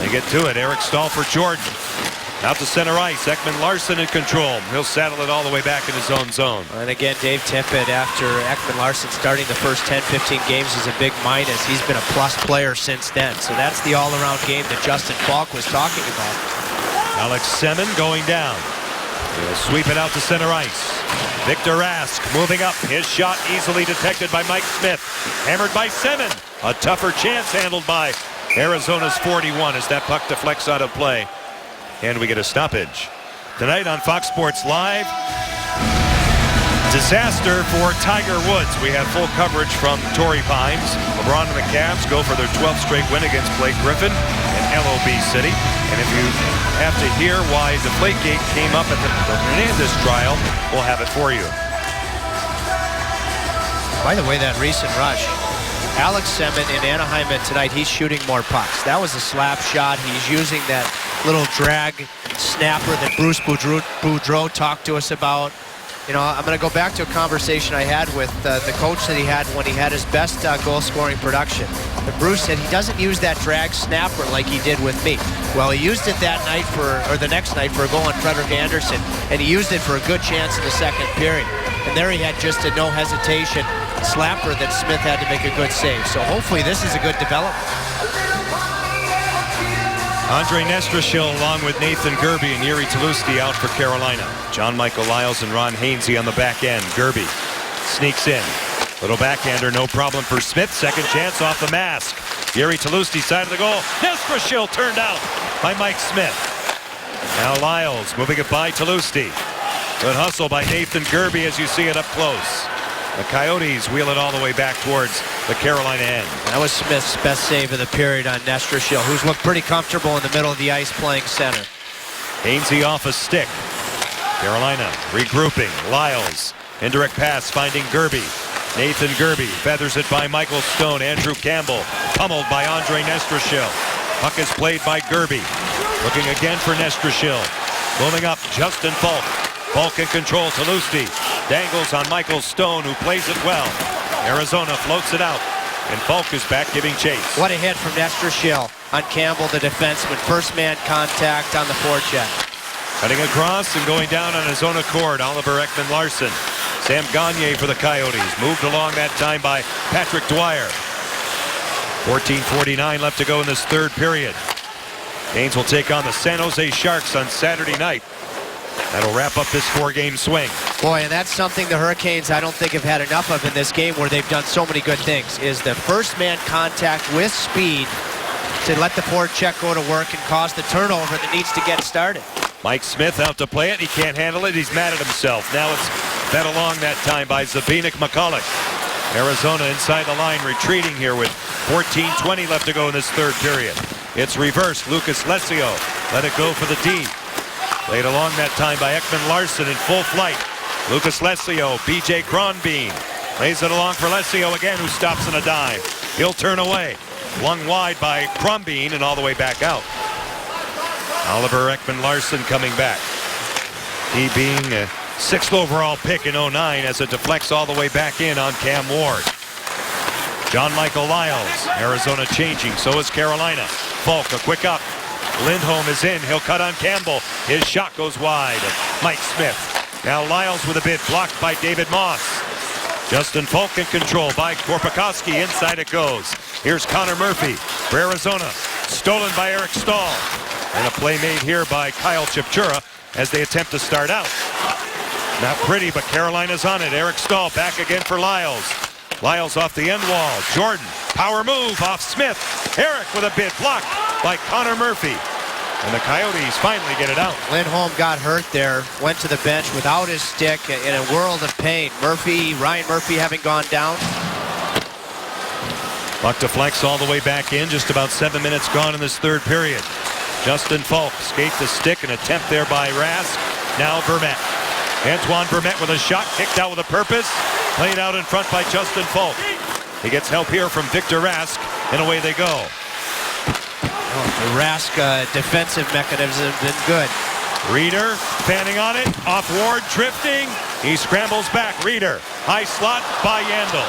They get to it, Eric Stahl for Jordan. Out to center ice, Ekman-Larsson in control. He'll saddle it all the way back in his own zone. And again, Dave Tippett, after Ekman-Larsson starting the first 10-15 games, is a big minus. He's been a plus player since then. So that's the all-around game that Justin Falk was talking about. Alex Semin going down. He'll sweep it out to center ice. Victor Rask moving up. His shot easily detected by Mike Smith. Hammered by Semin. A tougher chance handled by Arizona's 41 as that puck deflects out of play. And we get a stoppage. Tonight on Fox Sports Live, disaster for Tiger Woods. We have full coverage from Torrey Pines. LeBron and the Cavs go for their 12th straight win against Blake Griffin. And LOB City. And if you have to hear why Deflategate came up at the Hernandez trial, we'll have it for you. By the way, that recent rush, Alex Semin in Anaheim tonight, he's shooting more pucks. That was a slap shot. He's using that little drag snapper that Bruce Boudreau talked to us about. You know, I'm going to go back to a conversation I had with the coach that he had when he had his best goal-scoring production. But Bruce said he doesn't use that drag snapper like he did with me. Well, he used it that night or the next night for a goal on Frederik Andersen, and he used it for a good chance in the second period. And there he had just a no hesitation slapper that Smith had to make a good save. So hopefully this is a good development. Andre Nestrashil along with Nathan Gerbe and Yuri Tlusty out for Carolina. John Michael Lyles and Ron Hainsey on the back end. Gerbe sneaks in. Little backhander, no problem for Smith. Second chance off the mask. Yuri Tlusty side of the goal. Nestrashil turned out by Mike Smith. Now Lyles moving it by Tlusty. Good hustle by Nathan Gerbe as you see it up close. The Coyotes wheel it all the way back towards the Carolina end. That was Smith's best save of the period on Nestrashil, who's looked pretty comfortable in the middle of the ice playing center. Hainsey off a stick. Carolina regrouping. Lyles. Indirect pass finding Gerbe. Nathan Gerbe feathers it by Michael Stone. Andrew Campbell pummeled by Andre Nestrashil. Puck is played by Gerbe. Looking again for Nestrashil. Moving up, Justin Falk. Falk in control. Tlusty dangles on Michael Stone, who plays it well. Arizona floats it out, and Falk is back giving chase. What a hit from Nestrashil on Campbell, the defenseman. First man contact on the forecheck. Cutting across and going down on his own accord, Oliver Ekman-Larsson. Sam Gagner for the Coyotes. Moved along that time by Patrick Dwyer. 14:49 left to go in this third period. Canes will take on the San Jose Sharks on Saturday night. That'll wrap up this four-game swing. Boy, and that's something the Hurricanes I don't think have had enough of in this game, where they've done so many good things, is the first man contact with speed to let the forecheck go to work and cause the turnover that needs to get started. Mike Smith out to play it. He can't handle it. He's mad at himself. Now it's fed along that time by Zbynek McCulloch. Arizona inside the line retreating here with 14:20 left to go in this third period. It's reversed. Lucas Lessio let it go for the D. Played along that time by Ekman-Larsson in full flight. Lucas Lessio, B.J. Cronbean. Lays it along for Lessio again, who stops on a dive. He'll turn away. Flung wide by Cronbean and all the way back out. Oliver Ekman-Larsson coming back. He being a 6th overall pick in 09 as it deflects all the way back in on Cam Ward. John Michael Lyles, Arizona changing, so is Carolina. Falk, a quick up. Lindholm is in. He'll cut on Campbell. His shot goes wide. Mike Smith. Now Lyles with a bid blocked by David Moss. Justin Falk in control by Korpikoski. Inside it goes. Here's Connor Murphy for Arizona. Stolen by Eric Stahl. And a play made here by Kyle Chipchura as they attempt to start out. Not pretty, but Carolina's on it. Eric Stahl back again for Lyles. Lyles off the end wall. Jordan, power move off Smith. Eric with a bid blocked by Connor Murphy. And the Coyotes finally get it out. Lindholm got hurt there, went to the bench without his stick in a world of pain. Ryan Murphy having gone down. Puck deflects all the way back in. Just about 7 minutes gone in this third period. Justin Falk skate the stick, an attempt there by Rask. Now Vermette. Antoine Vermette with a shot, kicked out with a purpose. Played out in front by Justin Falk. He gets help here from Victor Rask, and away they go. The Rask defensive mechanism has been good. Reeder fanning on it, off Ward, drifting. He scrambles back. Reeder, high slot by Yandel.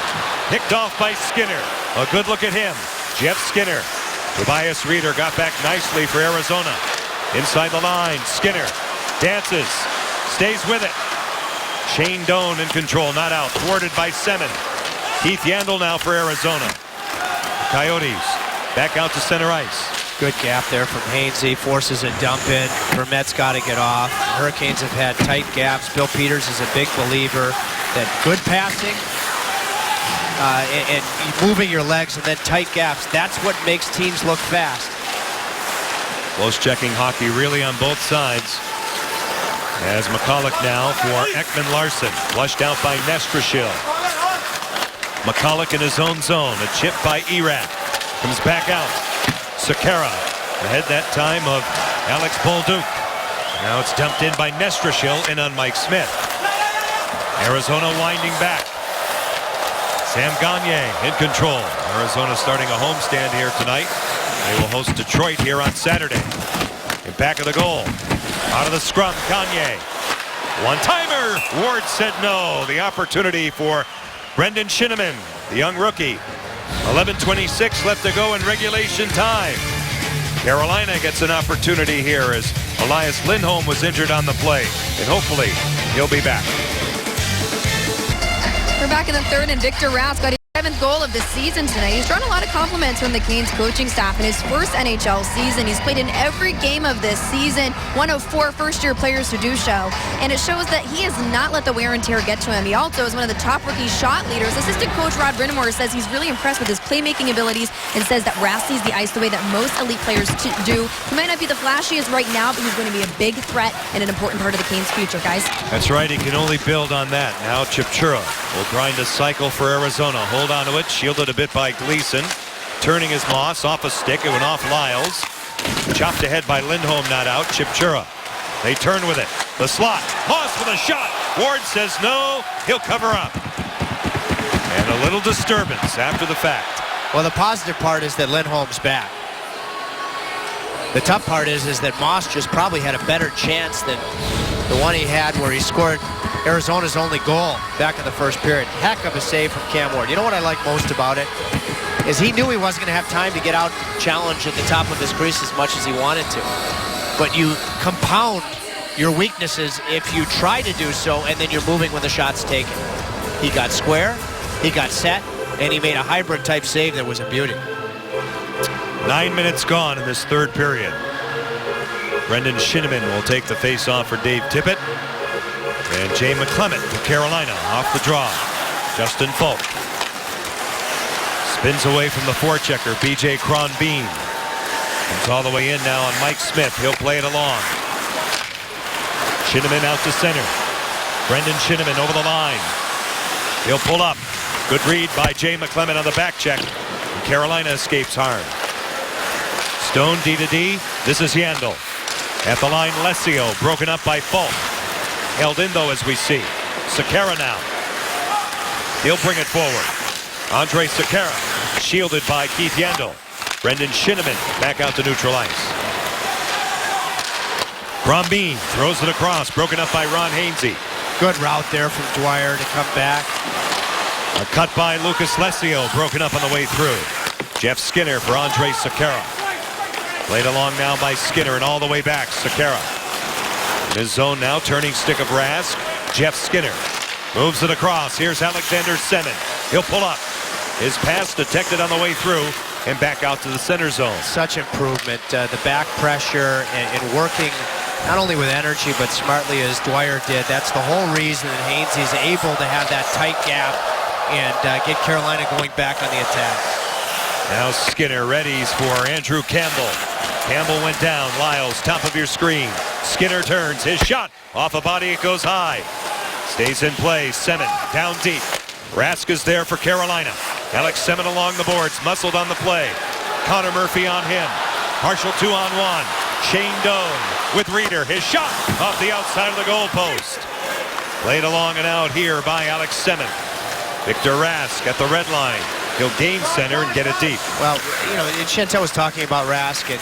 Picked off by Skinner. A good look at him. Jeff Skinner. Tobias Reeder got back nicely for Arizona. Inside the line, Skinner dances, stays with it. Shane Doan in control, not out. Thwarted by Semin. Keith Yandel now for Arizona. Coyotes back out to center ice. Good gap there from Hainsey, forces a dump in. Vermette's got to get off. Hurricanes have had tight gaps. Bill Peters is a big believer that good passing and moving your legs and then tight gaps, that's what makes teams look fast. Close checking hockey really on both sides. As McCulloch now for Ekman-Larsson. Flushed out by Nestrashil. McCulloch in his own zone. A chip by Erat. Comes back out. Sekera Ahead that time of Alex Bolduc. Now it's dumped in by Nestrashil in on Mike Smith. Arizona winding back. Sam Gagner in control. Arizona starting a homestand here tonight. They will host Detroit here on Saturday. In back of the goal. Out of the scrum, Gagner. One-timer. Ward said no. The opportunity for Brendan Shinnimin, the young rookie. 11:26 left to go in regulation time. Carolina gets an opportunity here as Elias Lindholm was injured on the play, and hopefully he'll be back. We're back in the third, and Victor Rask got his 7th goal of the season tonight. He's drawn a lot of compliments from the Canes coaching staff in his first NHL season. He's played in every game of this season, one of 4 first-year players to do so, and it shows that he has not let the wear and tear get to him. He also is one of the top rookie shot leaders. Assistant coach Rod Brind'Amour says he's really impressed with his playmaking abilities and says that Rask sees the ice the way that most elite players do. He might not be the flashiest right now, but he's going to be a big threat and an important part of the Canes' future, guys. That's right. He can only build on that. Now Chipchura will grind a cycle for Arizona. Hold on to it. Shielded a bit by Gleason. Turning his Moss off a stick. It went off Lyles. Chopped ahead by Lindholm, not out. Chipchura. They turn with it. The slot. Moss with a shot. Ward says no. He'll cover up. And a little disturbance after the fact. Well, the positive part is that Lindholm's back. The tough part is that Moss just probably had a better chance than the one he had where he scored Arizona's only goal back in the first period. Heck of a save from Cam Ward. You know what I like most about it? Is he knew he wasn't going to have time to get out and challenge at the top of his crease as much as he wanted to. But you compound your weaknesses if you try to do so and then you're moving when the shot's taken. He got square, he got set, and he made a hybrid type save that was a beauty. 9 minutes gone in this third period. Brendan Shinnimin will take the face-off for Dave Tippett. And Jay McClement for Carolina off the draw. Justin Falk spins away from the forechecker, B.J. Cronbean. Comes all the way in now on Mike Smith. He'll play it along. Shinnimin out to center. Brendan Shinnimin over the line. He'll pull up. Good read by Jay McClement on the back check. And Carolina escapes harm. Stone D to D. This is Yandel. At the line, Lesio broken up by Falk. Held in though as we see. Sekera now. He'll bring it forward. Andre Sekera shielded by Keith Yandel. Brendan Shinnimin back out to neutral ice. Cronbean throws it across, broken up by Ron Hainsey. Good route there from Dwyer to come back. A cut by Lucas Lesio, broken up on the way through. Jeff Skinner for Andre Sekera. Played along now by Skinner and all the way back, Sekera. In his zone now, turning stick of Rask. Jeff Skinner moves it across. Here's Alexander Semin. He'll pull up. His pass detected on the way through and back out to the center zone. Such improvement. The back pressure and working not only with energy but smartly as Dwyer did. That's the whole reason that Hainsey's able to have that tight gap and get Carolina going back on the attack. Now Skinner readies for Andrew Campbell. Campbell went down. Lyles, top of your screen. Skinner turns. His shot. Off a body, it goes high. Stays in play. Semin down deep. Rask is there for Carolina. Alex Semin along the boards. Muscled on the play. Connor Murphy on him. Partial 2-on-1. Shane Doan with Reeder. His shot off the outside of the goal post. Played along and out here by Alex Semin. Victor Rask at the red line. He'll gain center and get it deep. Well, you know, Chantel was talking about Rask, and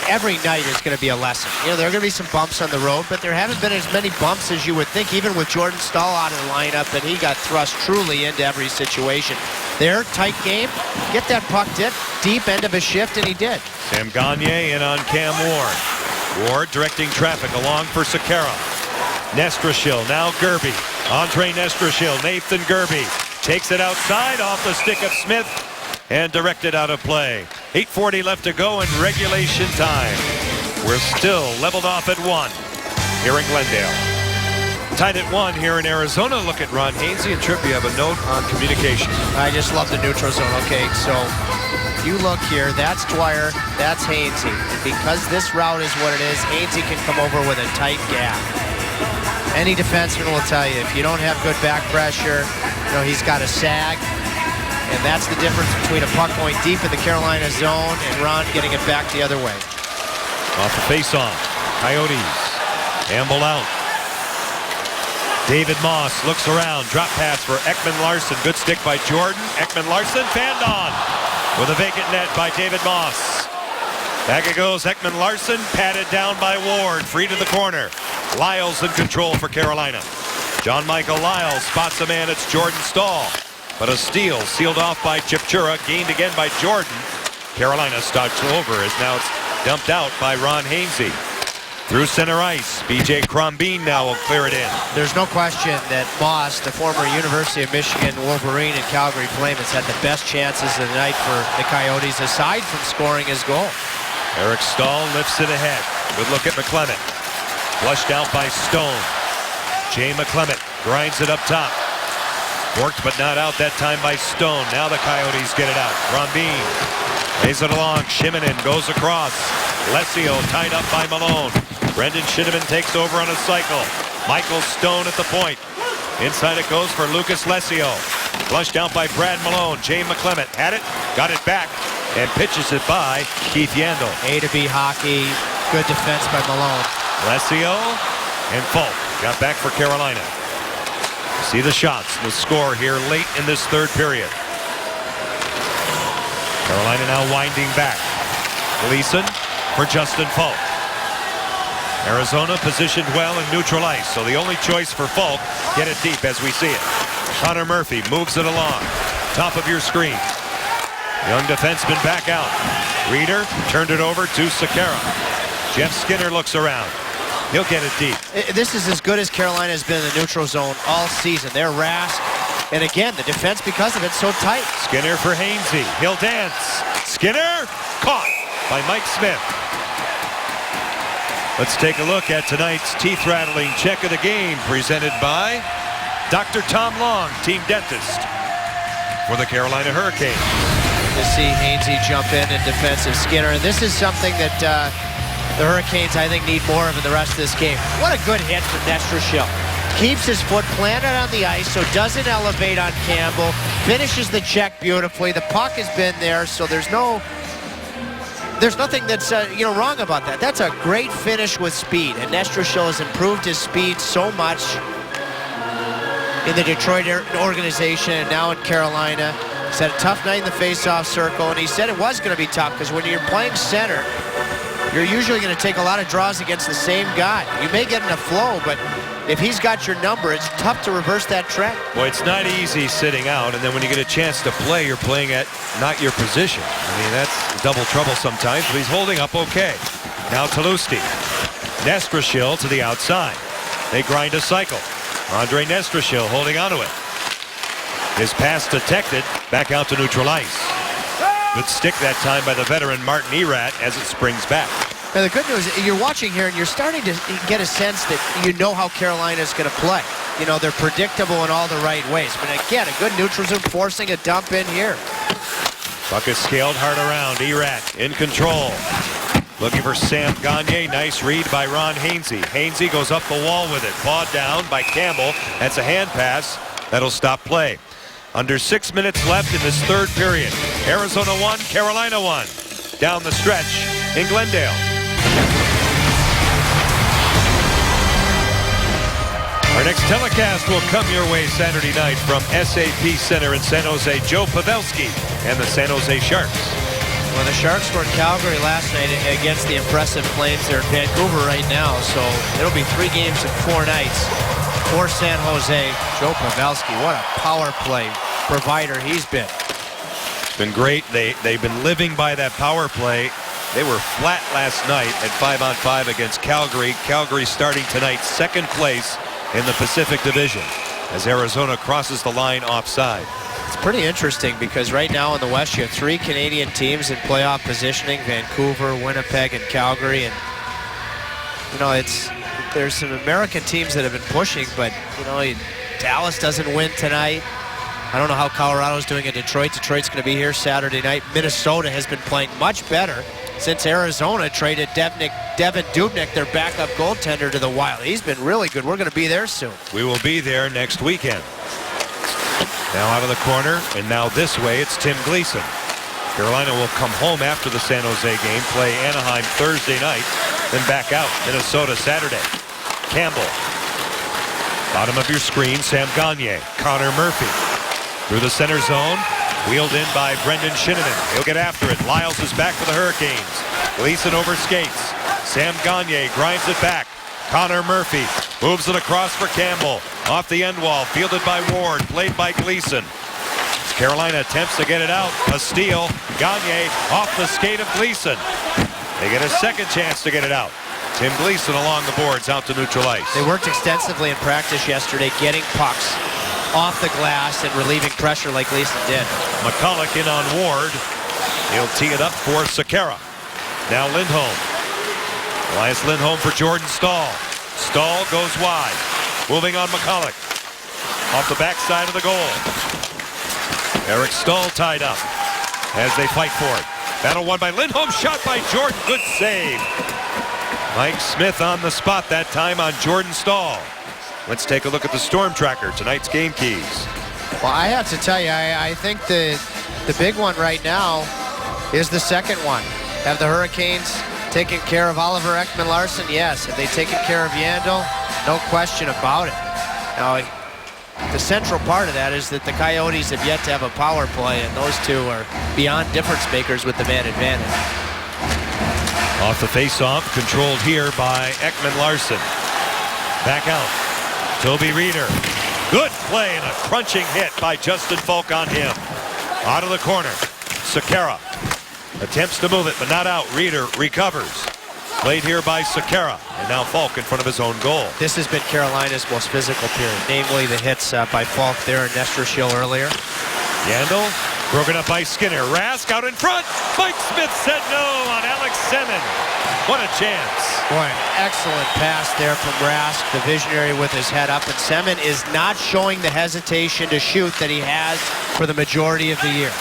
every night is going to be a lesson. You know, there are going to be some bumps on the road, but there haven't been as many bumps as you would think, even with Jordan Staal out of the lineup, and he got thrust truly into every situation. Their tight game, get that puck deep end of a shift, and he did. Sam Gagner in on Cam Ward. Ward directing traffic along for Sekera. Nestrashil, now Gerby. Andre Nestrashil, Nathan Gerby. Takes it outside off the stick of Smith and directed out of play. 8:40 left to go in regulation time. We're still leveled off at 1 here in Glendale. Tied at 1 here in Arizona. Look at Ron Hainsey and Tripp. You have a note on communication. I just love the neutral zone. Okay, so you look here. That's Dwyer. That's Hainsey. And because this route is what it is, Hainsey can come over with a tight gap. Any defenseman will tell you, if you don't have good back pressure, you know, he's got a sag. And that's the difference between a puck going deep in the Carolina zone and Ron getting it back the other way. Off the face-off. Coyotes. Campbell out. David Moss looks around. Drop pass for Ekman Larsson. Good stick by Jordan. Ekman Larsson fanned on with a vacant net by David Moss. Back it goes. Ekman Larsson patted down by Ward. Free to the corner. Lyles in control for Carolina. John Michael Lyles spots a man. It's Jordan Staal. But a steal sealed off by Chipchura. Gained again by Jordan. Carolina starts over as now it's dumped out by Ron Hainsey. Through center ice, B.J. Crombeen now will clear it in. There's no question that Moss, the former University of Michigan Wolverine and Calgary Flame, has had the best chances of the night for the Coyotes, aside from scoring his goal. Eric Staal lifts it ahead. Good look at McClement. Flushed out by Stone. Jay McClement grinds it up top. Worked but not out that time by Stone. Now the Coyotes get it out. Crombeen lays it along. Shimonen goes across. Lesio tied up by Malone. Brendan Shinniman takes over on a cycle. Michael Stone at the point. Inside it goes for Lucas Lesio. Flushed out by Brad Malone. Jay McClement had it, got it back, and pitches it by Keith Yandel. A to B hockey. Good defense by Malone. Lesio and Falk got back for Carolina. See the shots, the score here late in this third period. Carolina now winding back. Gleason for Justin Falk. Arizona positioned well in neutral ice, so the only choice for Falk, get it deep as we see it. Connor Murphy moves it along. Top of your screen. Young defenseman back out. Reeder turned it over to Sekera. Jeff Skinner looks around. He'll get it deep. This is as good as Carolina has been in the neutral zone all season. They're rask. And again, the defense, because of it, so tight. Skinner for Hainsey. He'll dance. Skinner caught by Mike Smith. Let's take a look at tonight's teeth-rattling check of the game presented by Dr. Tom Long, team dentist for the Carolina Hurricanes. To see Hainsey jump in defensive Skinner. And this is something that the Hurricanes, I think, need more of in the rest of this game. What a good hit for Nestrashil. Keeps his foot planted on the ice, so doesn't elevate on Campbell. Finishes the check beautifully. The puck has been there, so there's nothing that's wrong about that. That's a great finish with speed, and Nestrashil has improved his speed so much in the Detroit organization and now in Carolina. He's had a tough night in the face-off circle, and he said it was going to be tough because when you're playing center, you're usually going to take a lot of draws against the same guy. You may get in a flow, but if he's got your number, it's tough to reverse that trend. Boy, it's not easy sitting out, and then when you get a chance to play, you're playing at not your position. I mean, that's double trouble sometimes, but he's holding up okay. Now Talusti. Nestrashil to the outside. They grind a cycle. Andre Nestrashil holding onto it. His pass detected, back out to neutral ice. Good stick that time by the veteran Martin Erat as it springs back. Now the good news, you're watching here and you're starting to get a sense that you know how Carolina's going to play. You know, they're predictable in all the right ways. But again, a good neutral zone forcing a dump in here. Puck is scaled hard around. Erat in control. Looking for Sam Gagner. Nice read by Ron Hainsey. Hainsey goes up the wall with it. Pawed down by Campbell. That's a hand pass. That'll stop play. Under 6 minutes left in this third period. Arizona 1, Carolina 1. Down the stretch in Glendale. Our next telecast will come your way Saturday night from SAP Center in San Jose. Joe Pavelski and the San Jose Sharks. Well, the Sharks were in Calgary last night against the impressive Flames. They're in Vancouver right now, so it'll be 3 games in 4 nights for San Jose. Joe Pavelski, what a power play provider he's been. It's been great. They've been living by that power play. They were flat last night at 5-on-5 against Calgary. Calgary starting tonight 2nd place in the Pacific Division as Arizona crosses the line offside. It's pretty interesting because right now in the West you have 3 Canadian teams in playoff positioning: Vancouver, Winnipeg, and Calgary. And you know, there's some American teams that have been pushing, but you know, Dallas doesn't win tonight. I don't know how Colorado's doing in Detroit. Detroit's going to be here Saturday night. Minnesota has been playing much better since Arizona traded Devin Dubnyk, their backup goaltender, to the Wild. He's been really good. We're going to be there soon. We will be there next weekend. Now out of the corner, and now this way, it's Tim Gleason. Carolina will come home after the San Jose game, play Anaheim Thursday night, then back out Minnesota Saturday. Campbell. Bottom of your screen, Sam Gagner. Connor Murphy. Through the center zone. Wheeled in by Brendan Shinnimin. He'll get after it. Lyles is back for the Hurricanes. Gleason over skates. Sam Gagner grinds it back. Connor Murphy moves it across for Campbell. Off the end wall, fielded by Ward, played by Gleason. Carolina attempts to get it out. A steal. Gagner off the skate of Gleason. They get a second chance to get it out. Tim Gleason along the boards out to neutral ice. They worked extensively in practice yesterday, getting pucks off the glass and relieving pressure like Gleason did. McCulloch in on Ward. He'll tee it up for Sekera. Now Lindholm. Elias Lindholm for Jordan Staal. Staal goes wide. Moving on McCulloch. Off the backside of the goal. Eric Staal tied up as they fight for it. Battle won by Lindholm. Shot by Jordan. Good save. Mike Smith on the spot that time on Jordan Staal. Let's take a look at the Storm Tracker, tonight's game keys. Well, I have to tell you, I think the big one right now is the second one. Have the Hurricanes taken care of Oliver Ekman-Larsson? Yes. Have they taken care of Yandel? No question about it. Now, the central part of that is that the Coyotes have yet to have a power play, and those two are beyond difference makers with the man advantage. Off the face-off, controlled here by Ekman-Larsson. Back out. Toby Reeder. Good play and a crunching hit by Justin Falk on him. Out of the corner. Sekera attempts to move it, but not out. Reeder recovers. Played here by Sekera, and now Falk in front of his own goal. This has been Carolina's most physical period, namely the hits by Falk there and Nestor Schill earlier. Yandel, broken up by Skinner. Rask out in front. Mike Smith said no on Alex Semin. What a chance. Boy, excellent pass there from Rask, the visionary with his head up. And Semin is not showing the hesitation to shoot that he has for the majority of the year.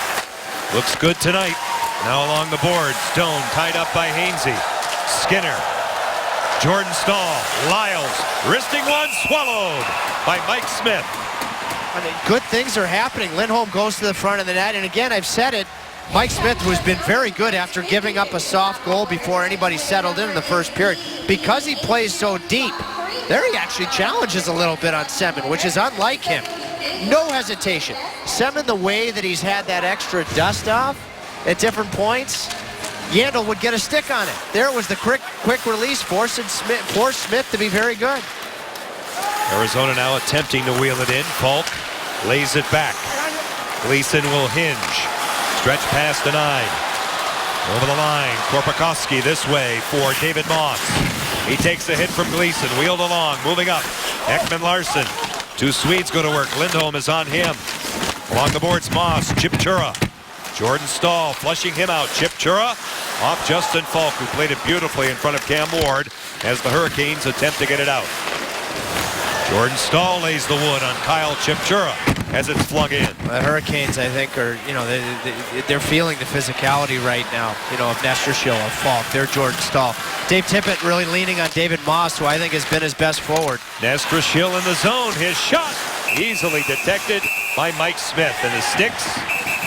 Looks good tonight. Now along the boards, Stone tied up by Hainsey. Skinner. Jordan Staal. Lyles. Wristing one, swallowed by Mike Smith. I mean, good things are happening. Lindholm goes to the front of the net. And again, I've said it, Mike Smith, who's been very good after giving up a soft goal before anybody settled in the first period, because he plays so deep, there he actually challenges a little bit on Semin, which is unlike him. No hesitation. Semin, the way that he's had that extra dust off at different points, Yandel would get a stick on it. There was the quick release, forced Smith to be very good. Arizona now attempting to wheel it in. Falk lays it back. Gleason will hinge. Stretch past the 9. Over the line, Korpikoski this way for David Moss. He takes the hit from Gleason, wheeled along, moving up. Ekman-Larsson. Two Swedes go to work. Lindholm is on him. Along the boards, Moss, Chip Chura. Jordan Staal flushing him out. Chip Chura off Justin Falk, who played it beautifully in front of Cam Ward as the Hurricanes attempt to get it out. Jordan Staal lays the wood on Kyle Chipchura as it's flung in. The Hurricanes, I think, are, they're feeling the physicality right now, of Nestor Schill, of Falk. They're Jordan Staal. Dave Tippett really leaning on David Moss, who I think has been his best forward. Nestor Schill in the zone. His shot easily detected by Mike Smith. And the sticks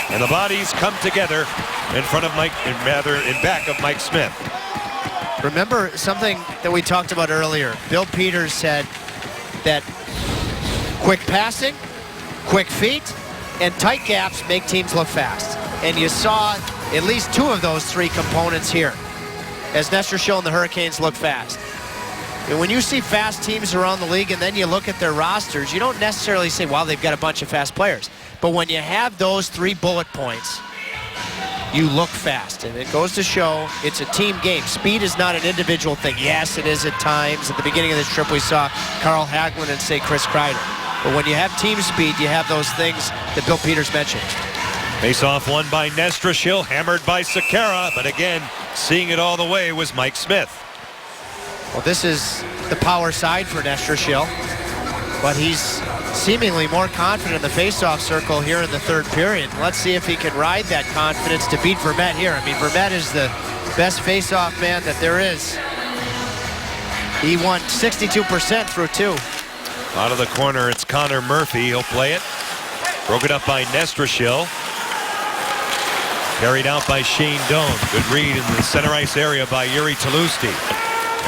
and the bodies come together in front of in back of Mike Smith. Remember something that we talked about earlier. Bill Peters said that quick passing, quick feet, and tight gaps make teams look fast. And you saw at least two of those three components here as Nestor Schill and the Hurricanes look fast. And when you see fast teams around the league and then you look at their rosters, you don't necessarily say, wow, they've got a bunch of fast players. But when you have those 3 bullet points, you look fast. And it goes to show it's a team game. Speed is not an individual thing. Yes, it is at times. At the beginning of this trip, we saw Carl Hagelin and, say, Chris Kreider. But when you have team speed, you have those things that Bill Peters mentioned. Face-off won by Nestor Schill, hammered by Sekera. But again, seeing it all the way was Mike Smith. Well, this is the power side for Nestor Schill. But he's seemingly more confident in the face-off circle here in the third period. Let's see if he can ride that confidence to beat Vermette here. I mean, Vermette is the best face-off man that there is. He won 62% through 2. Out of the corner, it's Connor Murphy. He'll play it. Broken up by Nestor Schill. Carried out by Shane Doan. Good read in the center ice area by Yuri Talusti.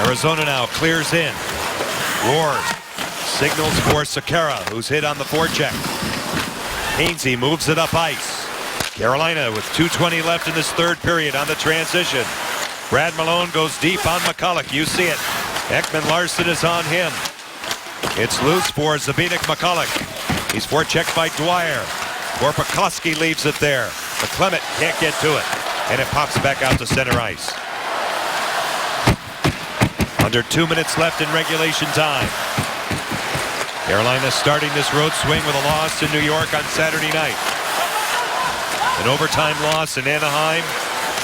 Arizona now clears in. Ward signals for Sekera, who's hit on the forecheck. Hainsey moves it up ice. Carolina with 2:20 left in this third period on the transition. Brad Malone goes deep on McCulloch. You see it. Ekman Larsson is on him. It's loose for Zbynek McCulloch. He's forechecked by Dwyer. Korpikoski leaves it there. McClement can't get to it. And it pops back out to center ice. Under 2 minutes left in regulation time. Carolina starting this road swing with a loss in New York on Saturday night. An overtime loss in Anaheim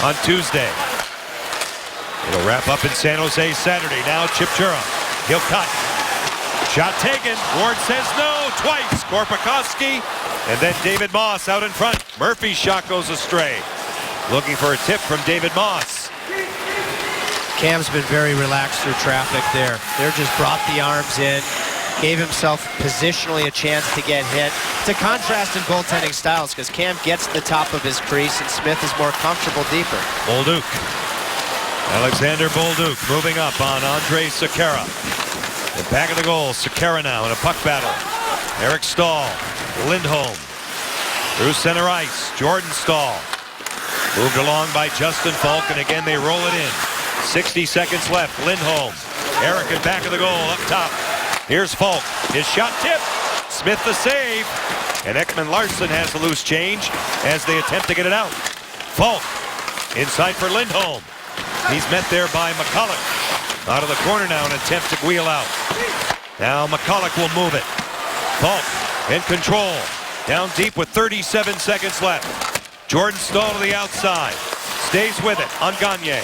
on Tuesday. It'll wrap up in San Jose Saturday. Now Chipchura. He'll cut. Shot taken. Ward says no twice. Korpikoski. And then David Moss out in front. Murphy's shot goes astray. Looking for a tip from David Moss. Cam's been very relaxed through traffic there. They're just brought the arms in, gave himself positionally a chance to get hit. It's a contrast in goaltending styles because Cam gets to the top of his crease and Smith is more comfortable deeper. Bolduc. Alexander Bolduc moving up on Andrej Sekera. The back of the goal, Sekera now in a puck battle. Eric Stahl, Lindholm. Through center ice, Jordan Stahl. Moved along by Justin Falk, and again they roll it in. 60 seconds left, Lindholm. Eric in back of the goal, up top. Here's Falk, his shot tip. Smith the save. And Ekman Larsson has the loose change as they attempt to get it out. Falk, inside for Lindholm. He's met there by McCulloch. Out of the corner now, an attempt to wheel out. Now McCulloch will move it. Falk in control. Down deep with 37 seconds left. Jordan Stahl to the outside. Stays with it on Gagne.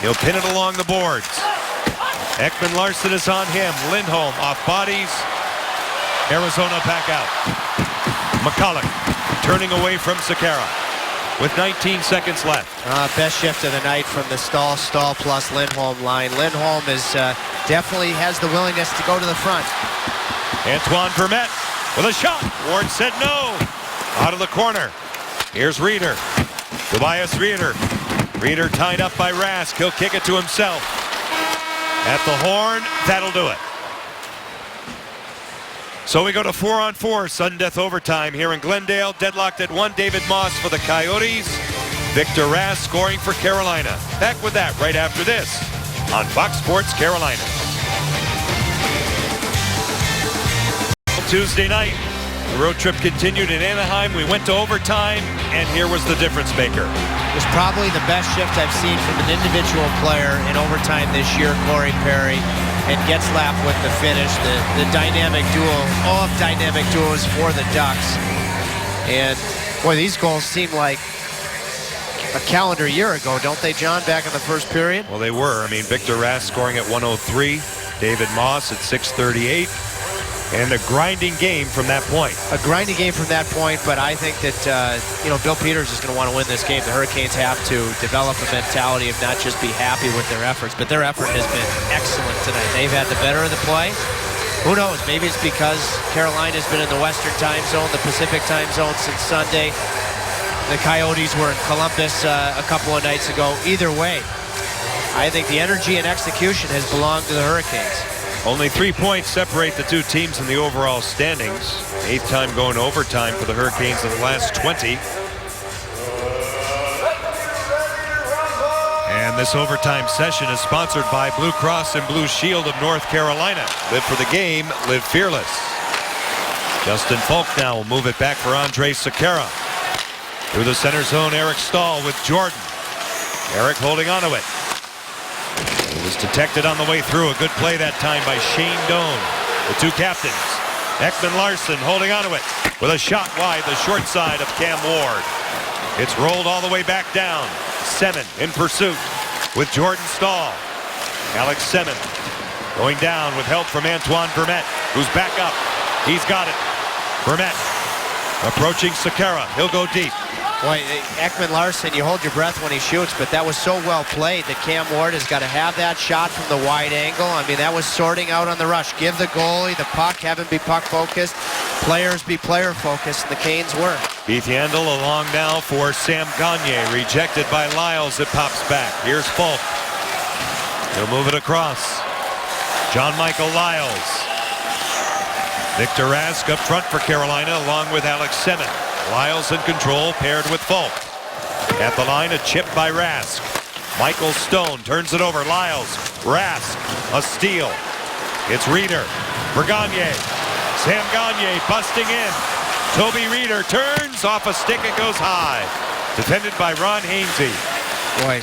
He'll pin it along the boards. Ekman Larsson is on him. Lindholm off bodies. Arizona back out. McCulloch turning away from Sekera with 19 seconds left. Best shift of the night from the Stahl plus Lindholm line. Lindholm is definitely has the willingness to go to the front. Antoine Vermette with a shot. Ward said no. Out of the corner. Here's Reeder. Tobias Reeder. Reeder tied up by Rask. He'll kick it to himself. At the horn, that'll do it. So we go to 4-on-4 sudden death overtime here in Glendale. Deadlocked at 1. David Moss for the Coyotes. Victor Rask scoring for Carolina. Back with that right after this on Fox Sports Carolina. Tuesday night, the road trip continued in Anaheim. We went to overtime, and here was the difference maker. It was probably the best shift I've seen from an individual player in overtime this year, Corey Perry, and Getzlaf with the finish, the dynamic duo, all of dynamic duos for the Ducks. And boy, these goals seem like a calendar year ago, don't they, John, back in the first period? Well, they were. I mean, Victor Rask scoring at 103, David Moss at 638. And a grinding game from that point. A grinding game from that point, but I think that, Bill Peters is going to want to win this game. The Hurricanes have to develop a mentality of not just be happy with their efforts, but their effort has been excellent tonight. They've had the better of the play. Who knows? Maybe it's because Carolina's been in the Western time zone, the Pacific time zone since Sunday. The Coyotes were in Columbus a couple of nights ago. Either way, I think the energy and execution has belonged to the Hurricanes. Only 3 points separate the two teams in the overall standings. 8th time going to overtime for the Hurricanes in the last 20. And this overtime session is sponsored by Blue Cross and Blue Shield of North Carolina. Live for the game, live fearless. Justin Falk now will move it back for Andrej Sekera. Through the center zone, Eric Stahl with Jordan. Eric holding onto it. It was detected on the way through. A good play that time by Shane Doan. The two captains. Ekman Larsson holding onto it with a shot wide the short side of Cam Ward. It's rolled all the way back down. Semin in pursuit with Jordan Stahl. Alex Semin going down with help from Antoine Vermette, who's back up. He's got it. Vermette approaching Sekera. He'll go deep. Boy, Ekman Larsson, you hold your breath when he shoots, but that was so well played that Cam Ward has got to have that shot from the wide angle. I mean, that was sorting out on the rush. Give the goalie the puck, have him be puck focused, players be player focused, and the Canes were. Keith Yandel along now for Sam Gagne. Rejected by Lyles. It pops back. Here's Falk. He'll move it across. John Michael Lyles. Victor Rask up front for Carolina along with Alex Semin. Lyles in control paired with Falk. At the line, a chip by Rask. Michael Stone turns it over. Lyles. Rask. A steal. It's Reeder for Gagne. Sam Gagne busting in. Toby Reeder turns off a stick and goes high. Defended by Ron Hainsey. Boy,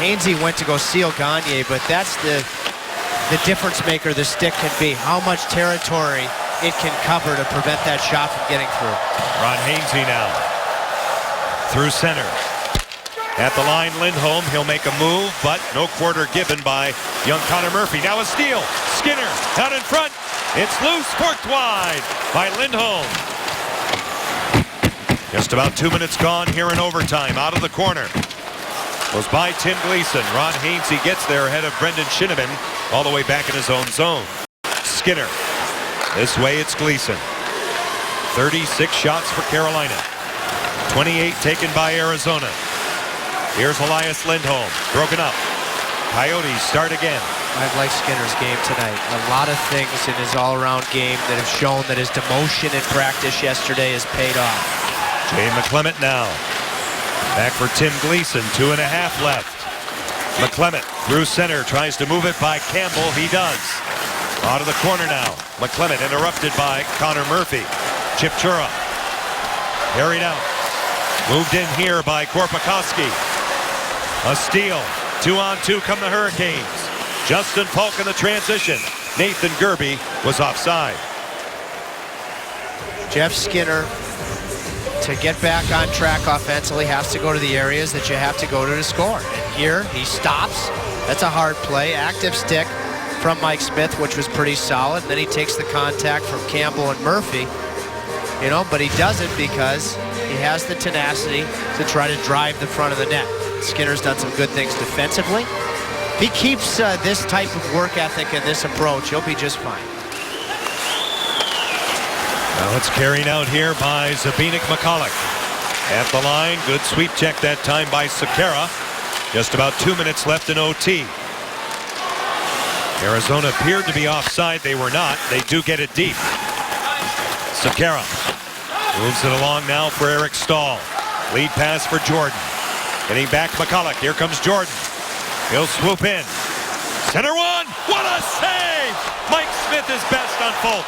Hainsey went to go seal Gagne, but that's the difference maker the stick can be. How much territory it can cover to prevent that shot from getting through. Ron Hainsey now. Through center. At the line, Lindholm. He'll make a move, but no quarter given by young Connor Murphy. Now a steal. Skinner out in front. It's loose, forked wide by Lindholm. Just about 2 minutes gone here in overtime. Out of the corner. Goes by Tim Gleason. Ron Hainsey gets there ahead of Brendan Shinnimin. All the way back in his own zone. Skinner. This way it's Gleason. 36 shots for Carolina. 28 taken by Arizona. Here's Elias Lindholm. Broken up. Coyotes start again. I like Skinner's game tonight. A lot of things in his all-around game that have shown that his demotion in practice yesterday has paid off. Jay McClement now. Back for Tim Gleason. 2.5 left. McClement through center. Tries to move it by Campbell. He does. Out of the corner now. McClement interrupted by Connor Murphy. Chipchura. Carried out. Moved in here by Korpikoski. A steal. 2-on-2 come the Hurricanes. Justin Falk in the transition. Nathan Gerby was offside. Jeff Skinner, to get back on track offensively, has to go to the areas that you have to go to score. And here he stops. That's a hard play. Active stick from Mike Smith, which was pretty solid. Then he takes the contact from Campbell and Murphy. But he does it because he has the tenacity to try to drive the front of the net. Skinner's done some good things defensively. If he keeps this type of work ethic and this approach, he'll be just fine. Now it's carried out here by Zbynek McCulloch. At the line, good sweep check that time by Sekera. Just about 2 minutes left in OT. Arizona appeared to be offside. They were not. They do get it deep. Sekera moves it along now for Eric Stahl. Lead pass for Jordan. Getting back McCulloch. Here comes Jordan. He'll swoop in. Center one. What a save! Mike Smith is best on Falk.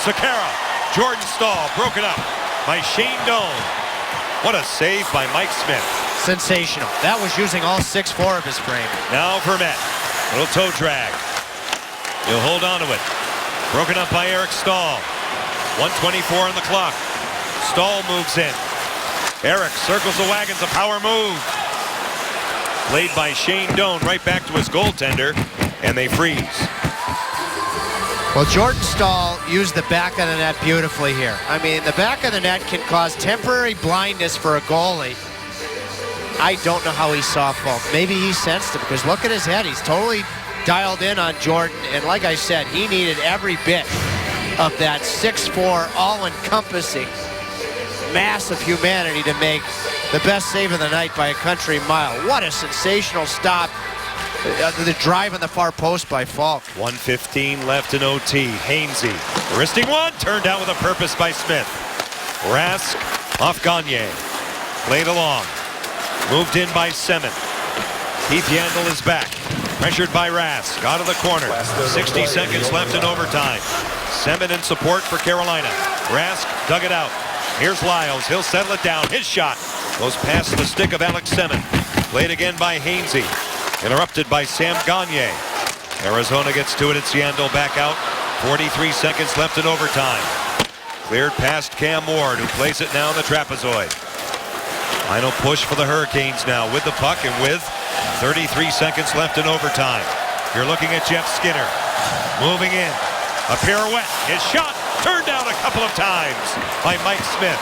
Sekera. Jordan Stahl broken up by Shane Doan. What a save by Mike Smith. Sensational. That was using all 6'4" of his frame. Now Vermette. Little toe drag. He'll hold on to it. Broken up by Eric Stahl. 1:24 on the clock. Stahl moves in. Eric circles the wagons. A power move. Played by Shane Doan right back to his goaltender. And they freeze. Well, Jordan Stahl used the back of the net beautifully here. I mean, the back of the net can cause temporary blindness for a goalie. I don't know how he saw Falk. Maybe he sensed it because look at his head. He's totally dialed in on Jordan. And like I said, he needed every bit of that 6'4", all-encompassing mass of humanity to make the best save of the night by a country mile. What a sensational stop. The drive on the far post by Falk. 1:15 left in OT. Hainsey. Wristing one. Turned down with a purpose by Smith. Rask off Gagne. Played along. Moved in by Semin. Keith Yandel is back. Pressured by Rask. Out of the corner. 60 seconds left in overtime. Semin in support for Carolina. Rask dug it out. Here's Lyles. He'll settle it down. His shot goes past the stick of Alex Semin. Played again by Hainsey. Interrupted by Sam Gagne. Arizona gets to it. It's Yandel back out. 43 seconds left in overtime. Cleared past Cam Ward, who plays it now in the trapezoid. Final push for the Hurricanes now with the puck and with 33 seconds left in overtime. You're looking at Jeff Skinner. Moving in. A pirouette. His shot turned down a couple of times by Mike Smith.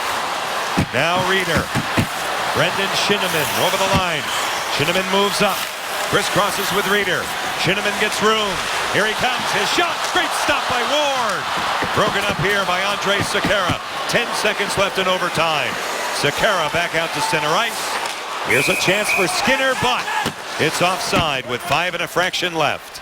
Now Reeder. Brendan Shinnimin over the line. Shinnimin moves up. Crisscrosses with Reeder. Shinnimin gets room. Here he comes. His shot. Great stop by Ward. Broken up here by Andre Sekera. 10 seconds left in overtime. Sekera back out to center ice. Here's a chance for Skinner, but it's offside with 5 and a fraction left.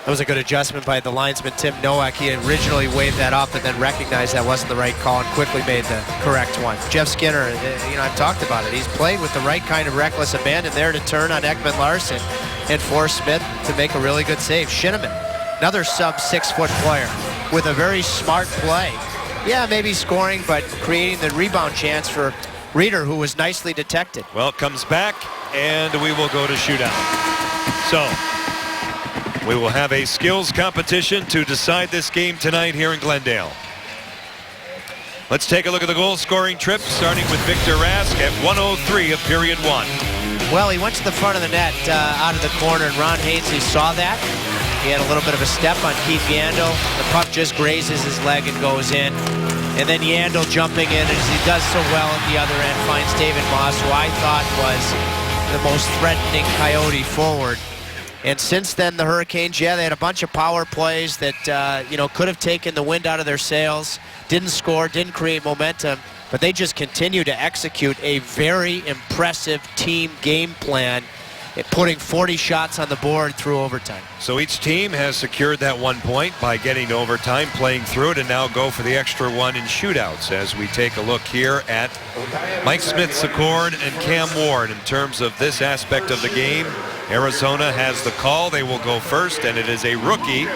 That was a good adjustment by the linesman, Tim Nowak. He originally waved that off and then recognized that wasn't the right call and quickly made the correct one. Jeff Skinner, I've talked about it. He's played with the right kind of reckless abandon there to turn on Ekman Larsson and force Smith to make a really good save. Shinneman, another sub-6 foot player with a very smart play. Yeah, maybe scoring, but creating the rebound chance for Reeder, who was nicely detected. Well, it comes back, and we will go to shootout. So, we will have a skills competition to decide this game tonight here in Glendale. Let's take a look at the goal scoring trip, starting with Victor Rask at 1:03 of period 1. Well, he went to the front of the net out of the corner, and Ron Hainsey saw that. He had a little bit of a step on Keith Yandel. The puck just grazes his leg and goes in. And then Yandel jumping in, as he does so well at the other end, finds David Moss, who I thought was the most threatening Coyote forward. And since then, the Hurricanes, they had a bunch of power plays that, could have taken the wind out of their sails. Didn't score, didn't create momentum, but they just continue to execute a very impressive team game plan, putting 40 shots on the board through overtime. So each team has secured that 1 point by getting to overtime, playing through it, and now go for the extra one in shootouts as we take a look here at Mike Smith-Secord and Cam Ward. In terms of this aspect of the game, Arizona has the call. They will go first, and it is a rookie,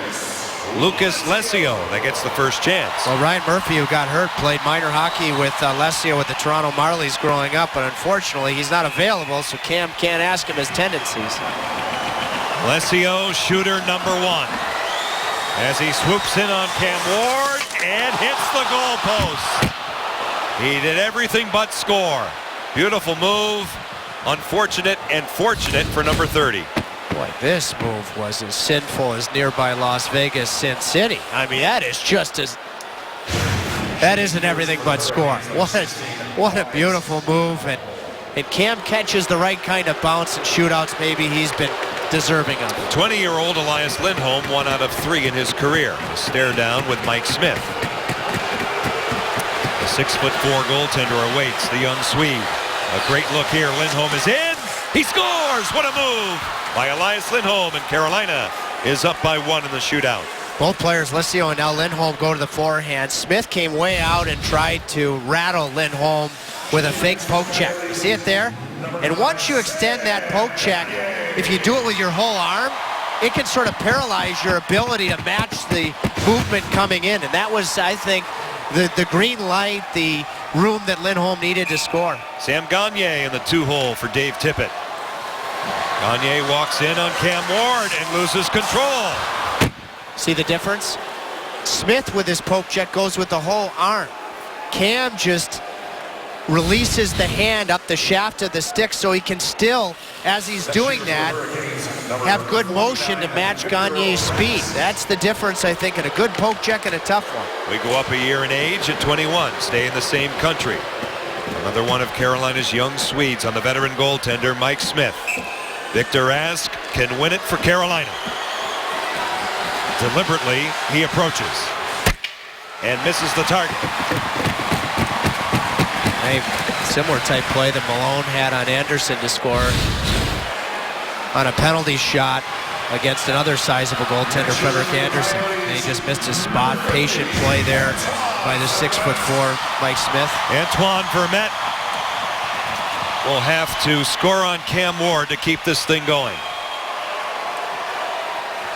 Lucas Lesio, that gets the first chance. Well, Ryan Murphy, who got hurt, played minor hockey with Lesio with the Toronto Marlies growing up, but unfortunately he's not available, so Cam can't ask him his tendencies. Lesio, shooter number 1. As he swoops in on Cam Ward and hits the goalpost. He did everything but score. Beautiful move. Unfortunate and fortunate for number 30. Boy, this move was as sinful as nearby Las Vegas Sin City. I mean, that isn't everything but score. What a beautiful move. And Cam catches the right kind of bounce and shootouts maybe he's been deserving of. 20-year-old Elias Lindholm, 1 out of 3 in his career. A stare down with Mike Smith. The 6'4" goaltender awaits the young Swede. A great look here. Lindholm is in. He scores! What a move by Elias Lindholm, and Carolina is up by 1 in the shootout. Both players, Lesio and now Lindholm, go to the forehand. Smith came way out and tried to rattle Lindholm with a fake poke check. See it there? And once you extend that poke check, if you do it with your whole arm, it can sort of paralyze your ability to match the movement coming in. And that was, I think, the green light, the room that Lindholm needed to score. Sam Gagner in the 2-hole for Dave Tippett. Gagner walks in on Cam Ward and loses control. See the difference? Smith with his poke check goes with the whole arm. Cam just releases the hand up the shaft of the stick so he can still, as he's doing that, have good motion to match Gagner's speed. That's the difference, I think, in a good poke check and a tough one. We go up a year in age at 21, stay in the same country. Another one of Carolina's young Swedes on the veteran goaltender, Mike Smith. Victor Rask can win it for Carolina. Deliberately, he approaches and misses the target. A similar type play that Malone had on Anderson to score on a penalty shot against another sizable goaltender, Frederik Andersen. And he just missed his spot. Patient play there by the 6'4" Mike Smith. Antoine Vermette will have to score on Cam Ward to keep this thing going.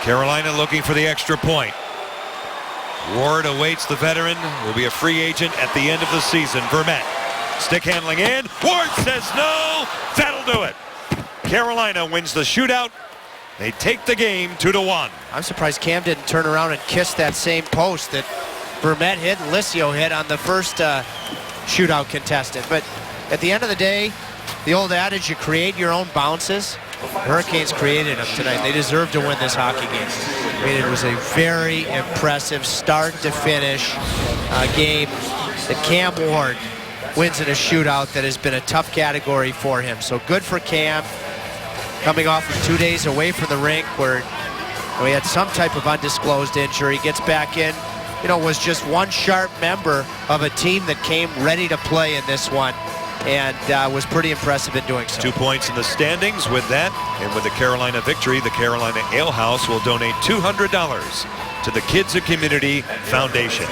Carolina looking for the extra point. Ward awaits the veteran, will be a free agent at the end of the season. Vermette, stick handling in. Ward says no. That'll do it. Carolina wins the shootout. They take the game 2-1. I'm surprised Cam didn't turn around and kiss that same post that Vermette hit and Lisio hit on the first shootout contestant. But at the end of the day, the old adage, you create your own bounces. Hurricanes created them tonight. They deserve to win this hockey game. I mean, it was a very impressive start to finish game that Cam Ward wins in a shootout that has been a tough category for him. So good for Cam, coming off of 2 days away from the rink where He had some type of undisclosed injury. Gets back in. Was just one sharp member of a team that came ready to play in this one, and was pretty impressive in doing so. 2 points in the standings with that, and with the Carolina victory, the Carolina Ale House will donate $200 to the Kids and Community Foundation.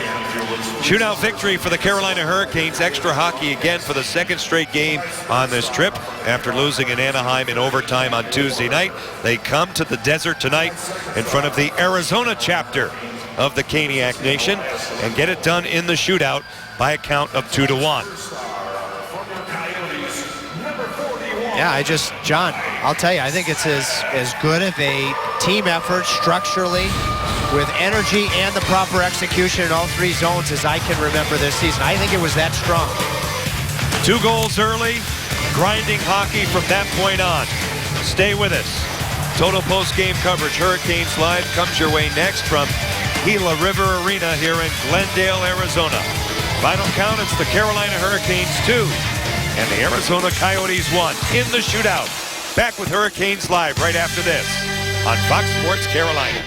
Shootout victory for the Carolina Hurricanes. Extra hockey again for the second straight game on this trip. After losing in Anaheim in overtime on Tuesday night, they come to the desert tonight in front of the Arizona chapter of the Caniac Nation and get it done in the shootout by a count of 2-1. Yeah, John, I'll tell you, I think it's as good of a team effort structurally with energy and the proper execution in all three zones as I can remember this season. I think it was that strong. 2 goals early, grinding hockey from that point on. Stay with us. Total post-game coverage, Hurricanes Live, comes your way next from Gila River Arena here in Glendale, Arizona. Final count, it's the Carolina Hurricanes 2 and the Arizona Coyotes 1 in the shootout. Back with Hurricanes Live right after this on Fox Sports Carolina.